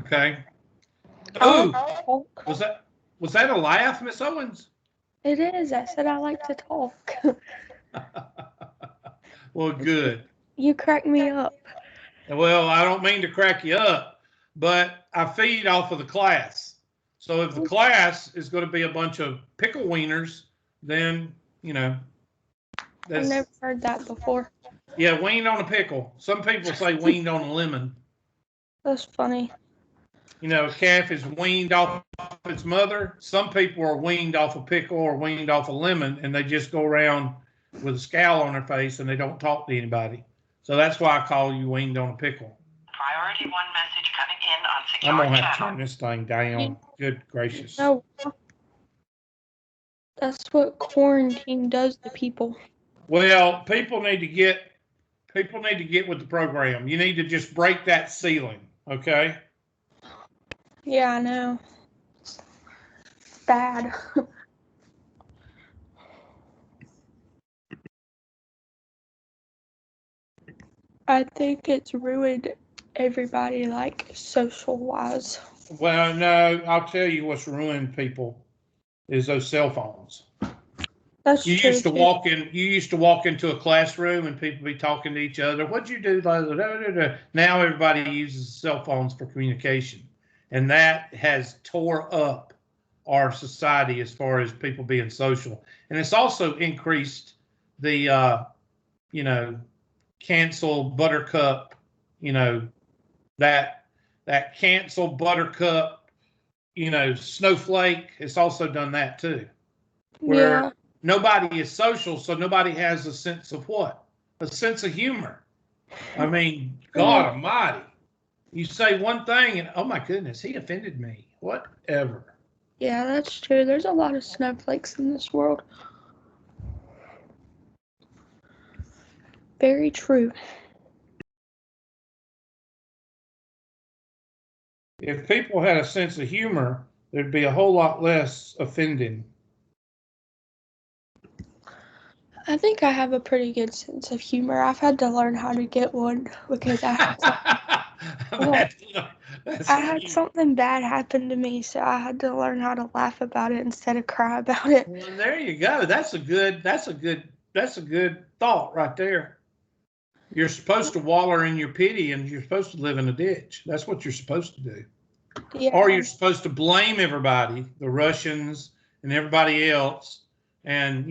Okay. Ooh, was that a laugh, Miss Owens? It is. I said I like to talk. Well, good. You crack me up. Well, I don't mean to crack you up, but I feed off of the class. So if the class is going to be a bunch of pickle wieners, then, you know. I've never heard that before. Yeah, weaned on a pickle. Some people say weaned on a lemon. That's funny. You know, a calf is weaned off its mother. Some people are weaned off a pickle or weaned off a lemon, and they just go around with a scowl on their face and they don't talk to anybody. So that's why I call you weaned on a pickle. Priority 1 message coming in on secure I'm going to have to channel. turn this thing down. Good gracious. No. That's what quarantine does to people. Well, people need to get with the program. You need to just break that ceiling, okay? Yeah, I know. It's bad. I think it's ruined everybody, like, social-wise. Well, no, I'll tell you what's ruined people is those cell phones. That's You true. used to too. walk in. You used to walk into a classroom and people be talking to each other. What'd you do? Now everybody uses cell phones for communication, and that has tore up our society as far as people being social. And it's also increased the, cancel buttercup, that cancel buttercup, snowflake. It's also done that too, where Yeah. nobody is social, so nobody has a sense of what? A sense of humor. I mean, God Almighty. You say one thing and, oh my goodness, he offended me. Whatever. Yeah, that's true. There's a lot of snowflakes in this world. Very true. If people had a sense of humor, there'd be a whole lot less offending. I think I have a pretty good sense of humor. I've had to learn how to get one because I had something bad happen to me, so I had to learn how to laugh about it instead of cry about it. Well, there you go. That's a good thought right there. You're supposed to waller in your pity and you're supposed to live in a ditch. That's what you're supposed to do. Yeah. Or you're supposed to blame everybody, the Russians and everybody else, and,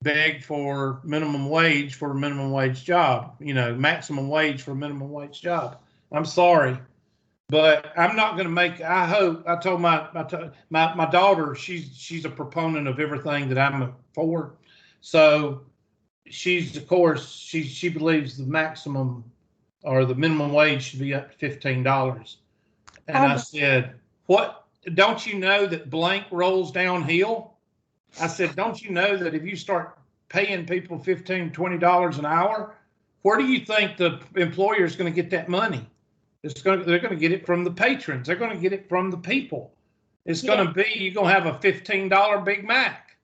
beg for minimum wage for a minimum wage job, maximum wage for a minimum wage job. I'm sorry, but I'm not going to make, I hope, I told my daughter, she's a proponent of everything that I'm for. So she's, of course, she believes the maximum or the minimum wage should be up to $15. And I said, what, don't you know that blank rolls downhill? I said, don't you know that if you start paying people $15, $20 an hour, where do you think the employer is going to get that money? They're going to get it from the patrons. They're going to get it from the people. It's going to be, you're going to have a $15 Big Mac.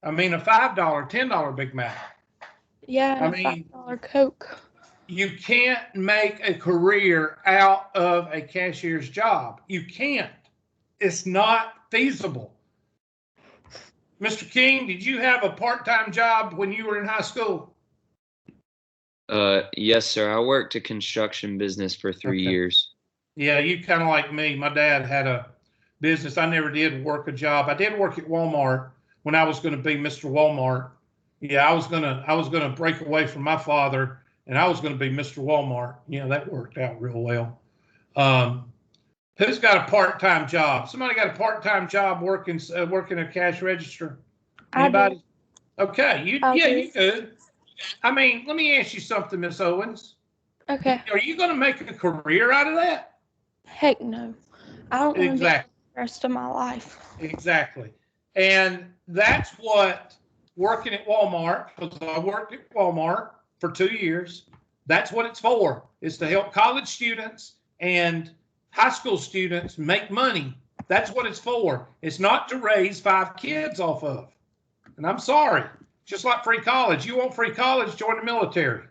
I mean, a $5, $10 Big Mac. Yeah, and a $5 Coke. You can't make a career out of a cashier's job. You can't. It's not feasible. Mr. King, did you have a part-time job when you were in high school? Yes, sir. I worked a construction business for 3 years. Yeah, you kind of like me. My dad had a business. I never did work a job. I did work at Walmart when I was going to be Mr. Walmart. Yeah, I was gonna break away from my father, and I was going to be Mr. Walmart. That worked out real well. Who's got a part-time job? Somebody got a part-time job working a cash register? Anybody? Okay, you could. I mean, let me ask you something, Miss Owens. Okay. Are you going to make a career out of that? Heck no. I don't want to do Exactly. the rest of my life. Exactly. And that's what working at Walmart, because I worked at Walmart for 2 years, that's what it's for. It's to help college students and high school students make money. That's what it's for. It's not to raise 5 kids off of. And I'm sorry, just like free college. You want free college, join the military.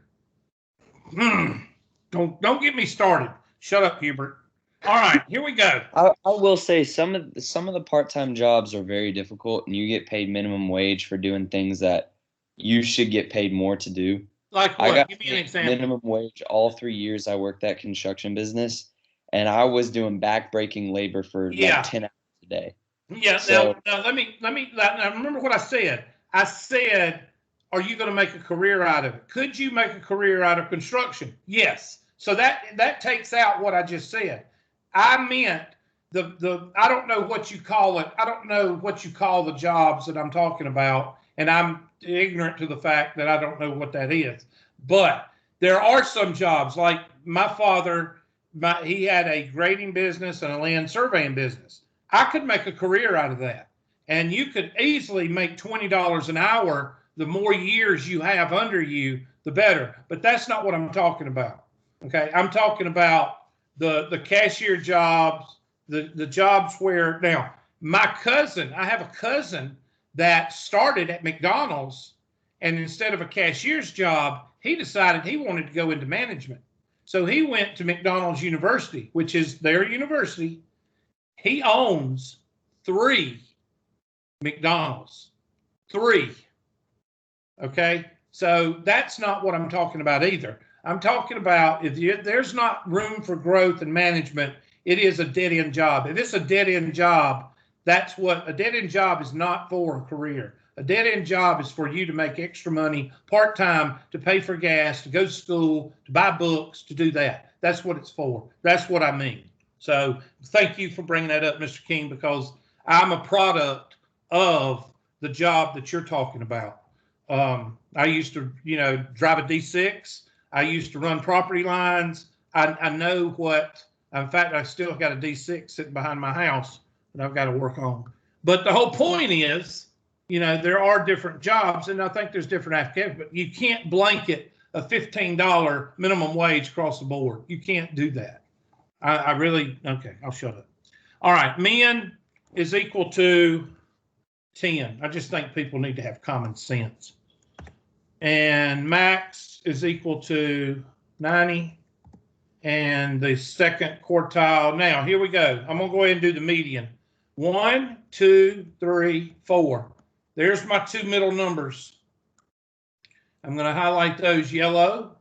Don't get me started. Shut up, Hubert. All right, here we go. I will say some of the part-time jobs are very difficult, and you get paid minimum wage for doing things that you should get paid more to do. Like what? Give me an example. Minimum wage all 3 years I worked that construction business, and I was doing back-breaking labor for like 10 hours a day. Yeah. So, now let me remember what I said. I said, are you going to make a career out of it? Could you make a career out of construction? Yes. So that takes out what I just said. I meant I don't know what you call it. I don't know what you call the jobs that I'm talking about, and I'm ignorant to the fact that I don't know what that is. But there are some jobs, like my father, he had a grading business and a land surveying business. I could make a career out of that. And you could easily make $20 an hour. The more years you have under you, the better. But that's not what I'm talking about. Okay, I'm talking about the cashier jobs, the jobs where, now, I have a cousin that started at McDonald's, and instead of a cashier's job, he decided he wanted to go into management. So he went to McDonald's University, which is their university, He owns 3 McDonald's. 3. Okay? So that's not what I'm talking about either. I'm talking about if there's not room for growth and management, it is a dead-end job. If it's a dead-end job, that's what a dead-end job is not for a career. A dead-end job is for you to make extra money part-time, to pay for gas, to go to school, to buy books, to do that. That's what it's for. That's what I mean. So thank you for bringing that up, Mr. King, because I'm a product of the job that you're talking about. I used to, drive a D6. I used to run property lines. I know what, in fact, I still got a D6 sitting behind my house that I've got to work on. But the whole point is, there are different jobs, and I think there's different applications, but you can't blanket a $15 minimum wage across the board. You can't do that. Okay, I'll shut up. All right, men is equal to 10. I just think people need to have common sense. And max is equal to 90. And the second quartile. Now, here we go. I'm going to go ahead and do the median. 1, 2, 3, 4. There's my 2 middle numbers. I'm going to highlight those yellow.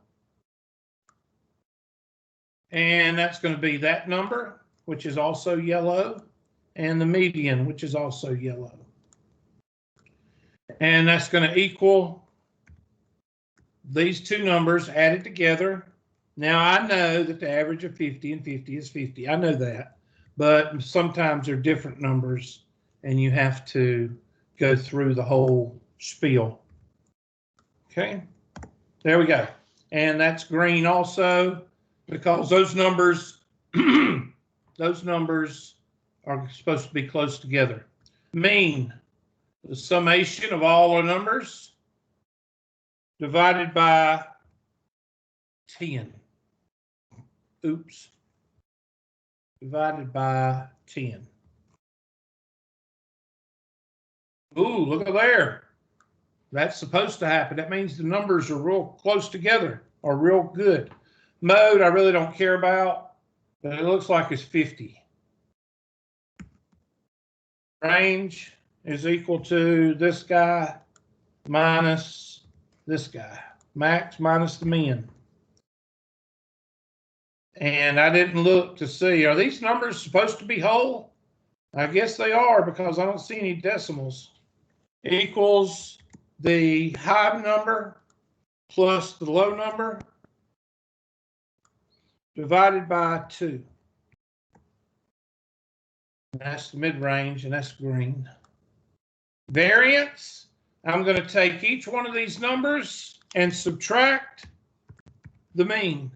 And that's going to be that number, which is also yellow, and the median, which is also yellow. And that's going to equal these 2 numbers added together. Now, I know that the average of 50 and 50 is 50. I know that. But sometimes they're different numbers, and you have to go through the whole spiel. Okay, there we go. And that's green also, because those numbers, those numbers are supposed to be close together. Mean, the summation of all the numbers divided by 10. Oops. Divided by 10. Ooh, look at there. That's supposed to happen. That means the numbers are real close together, or real good. Mode, I really don't care about, but it looks like it's 50. Range is equal to this guy minus this guy. Max minus the min. And I didn't look to see, are these numbers supposed to be whole? I guess they are, because I don't see any decimals. Equals the high number plus the low number divided by 2. That's the mid-range, and that's green. Variance, I'm going to take each one of these numbers and subtract the mean.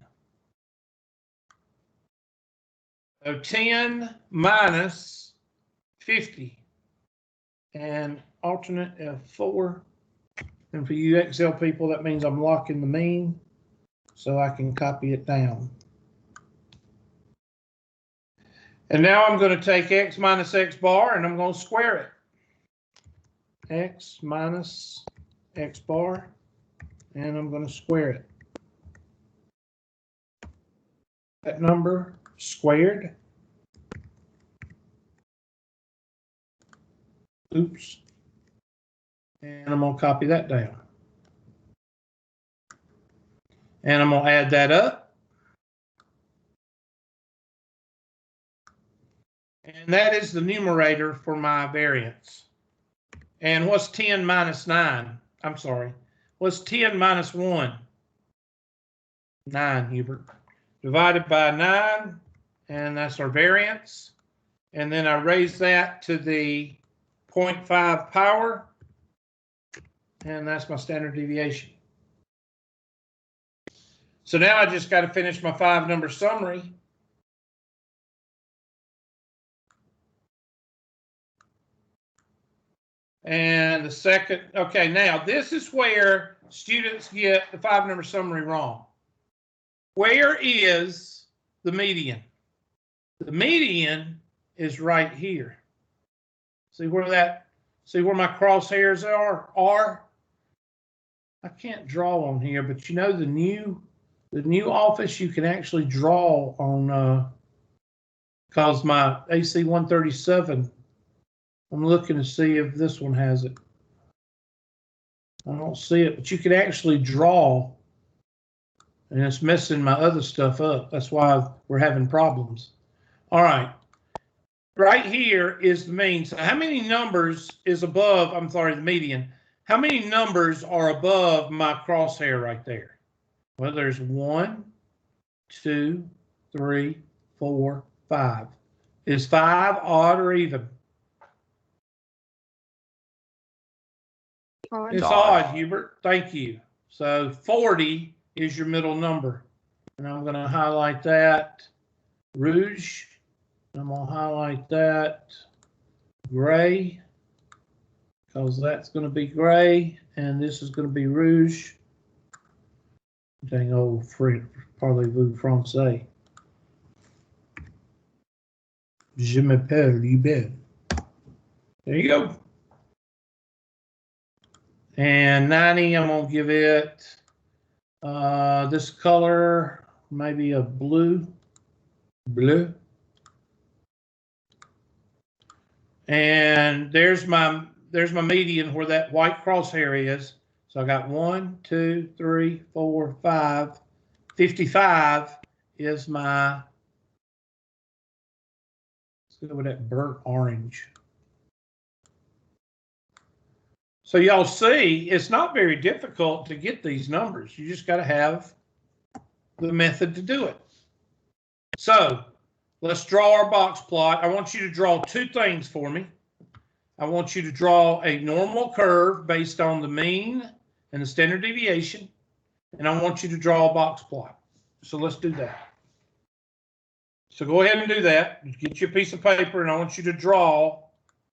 So 10 minus 50. And alternate F4. And for you Excel people, that means I'm locking the mean so I can copy it down. And now I'm going to take x minus x bar and I'm going to square it. X minus x bar, and I'm going to square it. That number squared. Oops. And I'm going to copy that down. And I'm going to add that up. And that is the numerator for my variance. And what's 10 minus 9? I'm sorry. What's 10 minus 1? 9, Hubert. Divided by 9, and that's our variance. And then I raise that to the 0.5 power, and that's my standard deviation. So now I just got to finish my 5-number summary. And the second, okay, now this is where students get the 5-number summary wrong. Where is the median? The median is right here. See where my crosshairs are? I can't draw on here, but you know the new Office, you can actually draw on because my AC 137, I'm looking to see if this one has it. I don't see it, but you could actually draw, and it's messing my other stuff up. That's why we're having problems. All right. Right here is the mean. So how many numbers is above, I'm sorry, the median. How many numbers are above my crosshair right there? Well, there's 1, 2, 3, 4, 5. Is 5 odd or even? Odd. It's odd, Hubert. Thank you. So 40 is your middle number. And I'm going to highlight that rouge. I'm going to highlight that gray, because that's going to be gray, and this is going to be rouge. Dang old parlez-vous français. Je m'appelle Hubert. There you go. And 90, I'm going to give it this color, maybe a blue. And there's my median where that white crosshair is. So I got 1, 2, 3, 4, 5. 55 is my, let's go with that burnt orange. So y'all see, it's not very difficult to get these numbers. You just got to have the method to do it. So let's draw our box plot. I want you to draw 2 things for me. I want you to draw a normal curve based on the mean and the standard deviation. And I want you to draw a box plot. So let's do that. So go ahead and do that. Get you a piece of paper, and I want you to draw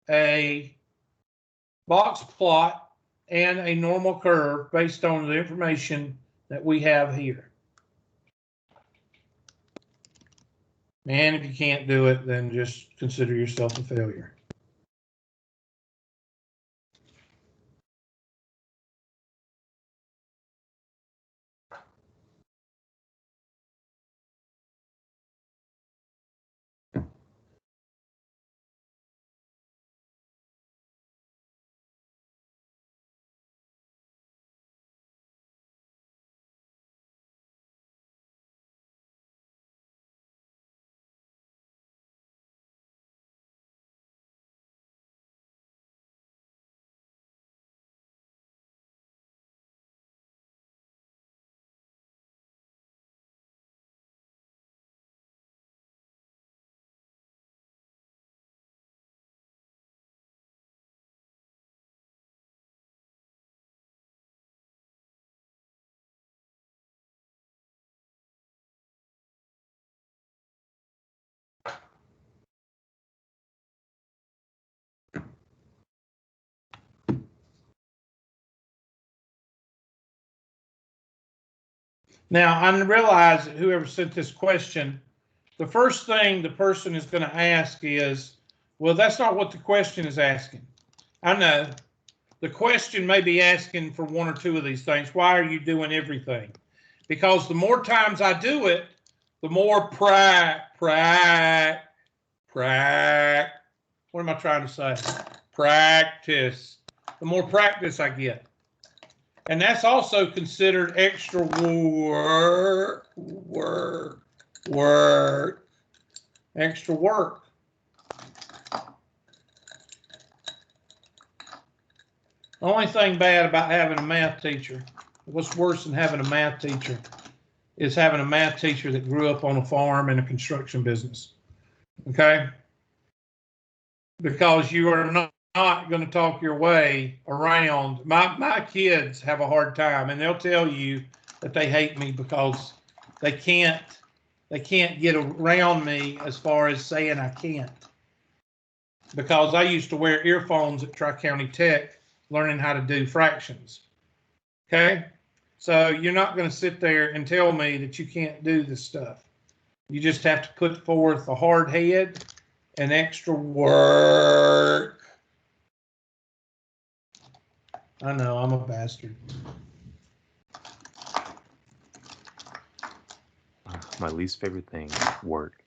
a box plot and a normal curve based on the information that we have here. And if you can't do it, then just consider yourself a failure. Now, I realize that whoever sent this question, the first thing the person is going to ask is, well, that's not what the question is asking. I know. The question may be asking for 1 or 2 of these things. Why are you doing everything? Because the more times I do it, the more what am I trying to say? Practice. The more practice I get. And that's also considered extra extra work. The only thing bad about having a math teacher, what's worse than having a math teacher, is having a math teacher that grew up on a farm in a construction business. Okay? Because you are not going to talk your way around. My kids have a hard time, and they'll tell you that they hate me because they can't get around me as far as saying I can't. Because I used to wear earphones at Tri-County Tech learning how to do fractions. Okay? So you're not going to sit there and tell me that you can't do this stuff. You just have to put forth a hard head and extra work. I know, I'm a bastard. My least favorite thing, work.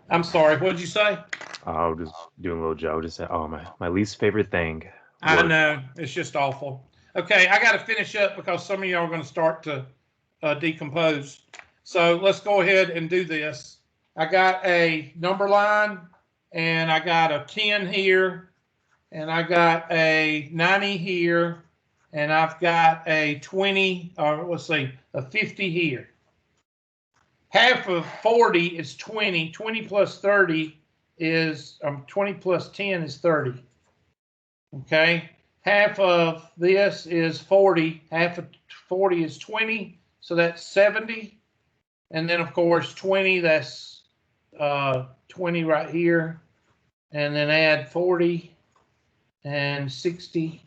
I'm sorry, what did you say? I was just doing a little joke. Just say, oh, my least favorite thing. I work. know, it's just awful. Okay, I got to finish up because some of y'all are going to start to decompose. So let's go ahead and do this. I got a number line, and I got a 10 here, and I got a 90 here, and I've got a 20, or let's see, a 50 here. Half of 40 is 20. 20 plus 30 is 20 plus 10 is 30. Okay, half of this is 40. Half of 40 is 20, so that's 70. And then of course 20, that's 20 right here. And then add 40 and 60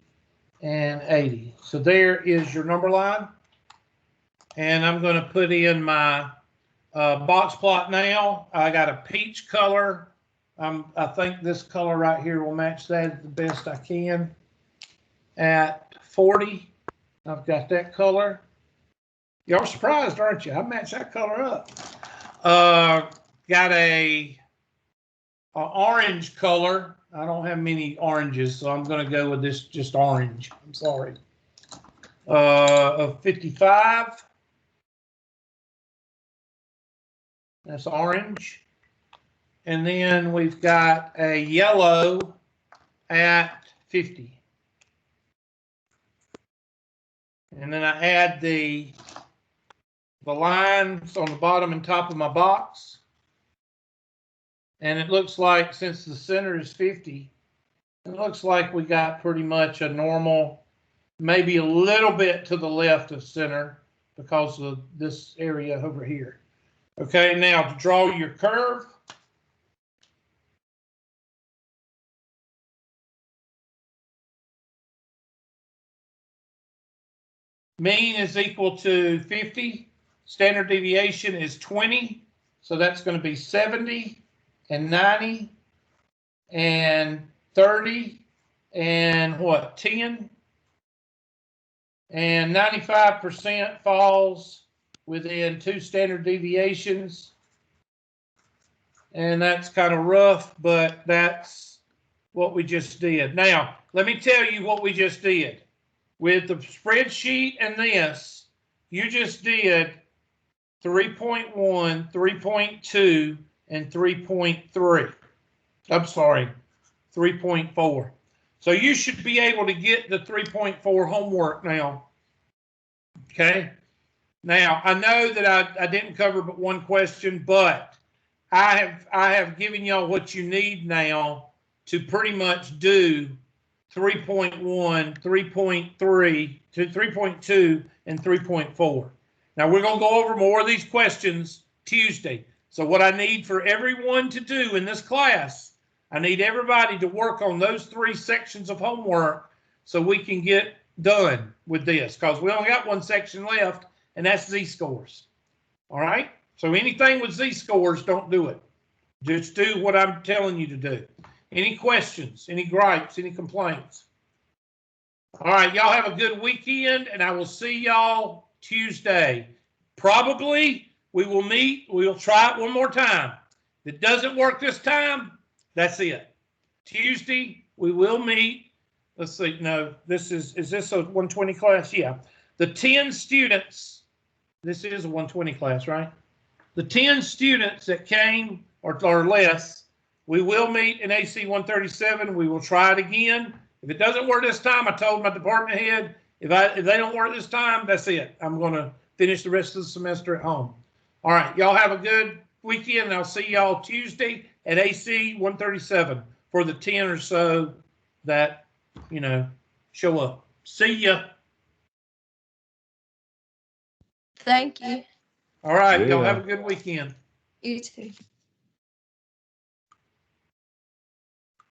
and 80. So there is your number line. And I'm going to put in my box plot now. I got a peach color. I think this color right here will match that the best I can. At 40, I've got that color. Y'all surprised, aren't you? I matched that color up. Got a orange color. I don't have many oranges, so I'm going to go with this just orange. I'm sorry. Of 55. That's orange. And then we've got a yellow at 50. And then I add the lines on the bottom and top of my box. And it looks like, since the center is 50, it looks like we got pretty much a normal, maybe a little bit to the left of center because of this area over here. Okay, now to draw your curve. Mean is equal to 50. Standard deviation is 20. So that's going to be 70 and 90 and 30 and what, 10? And 95% falls within 2 standard deviations. And that's kind of rough, but that's what we just did. Now, let me tell you what we just did. With the spreadsheet and this, you just did 3.1, 3.2, and 3.3. I'm sorry, 3.4. So you should be able to get the 3.4 homework now. Okay. Now, I know that I didn't cover but one question, but I have given y'all what you need now to pretty much do 3.1, 3.3, to 3.2, and 3.4. Now, we're going to go over more of these questions Tuesday. So what I need for everyone to do in this class, I need everybody to work on those 3 sections of homework so we can get done with this, because we only got one section left, and that's Z-scores. All right? So anything with Z-scores, don't do it. Just do what I'm telling you to do. Any questions, any gripes, any complaints? All right, y'all have a good weekend, and I will see y'all Tuesday. Probably we will meet. We'll try it one more time. If it doesn't work this time, that's it. Tuesday, we will meet. Let's see. No, is this a 120 class? Yeah. The 10 students, this is a 120 class, right? The 10 students that came or less, we will meet in AC 137. We will try it again. If it doesn't work this time, I told my department head, if they don't work this time, that's it. I'm going to finish the rest of the semester at home. All right. Y'all have a good weekend, and I'll see y'all Tuesday at AC 137 for the 10 or so that, show up. See ya. Thank you. All right. Y'all Yeah. have a good weekend. You too.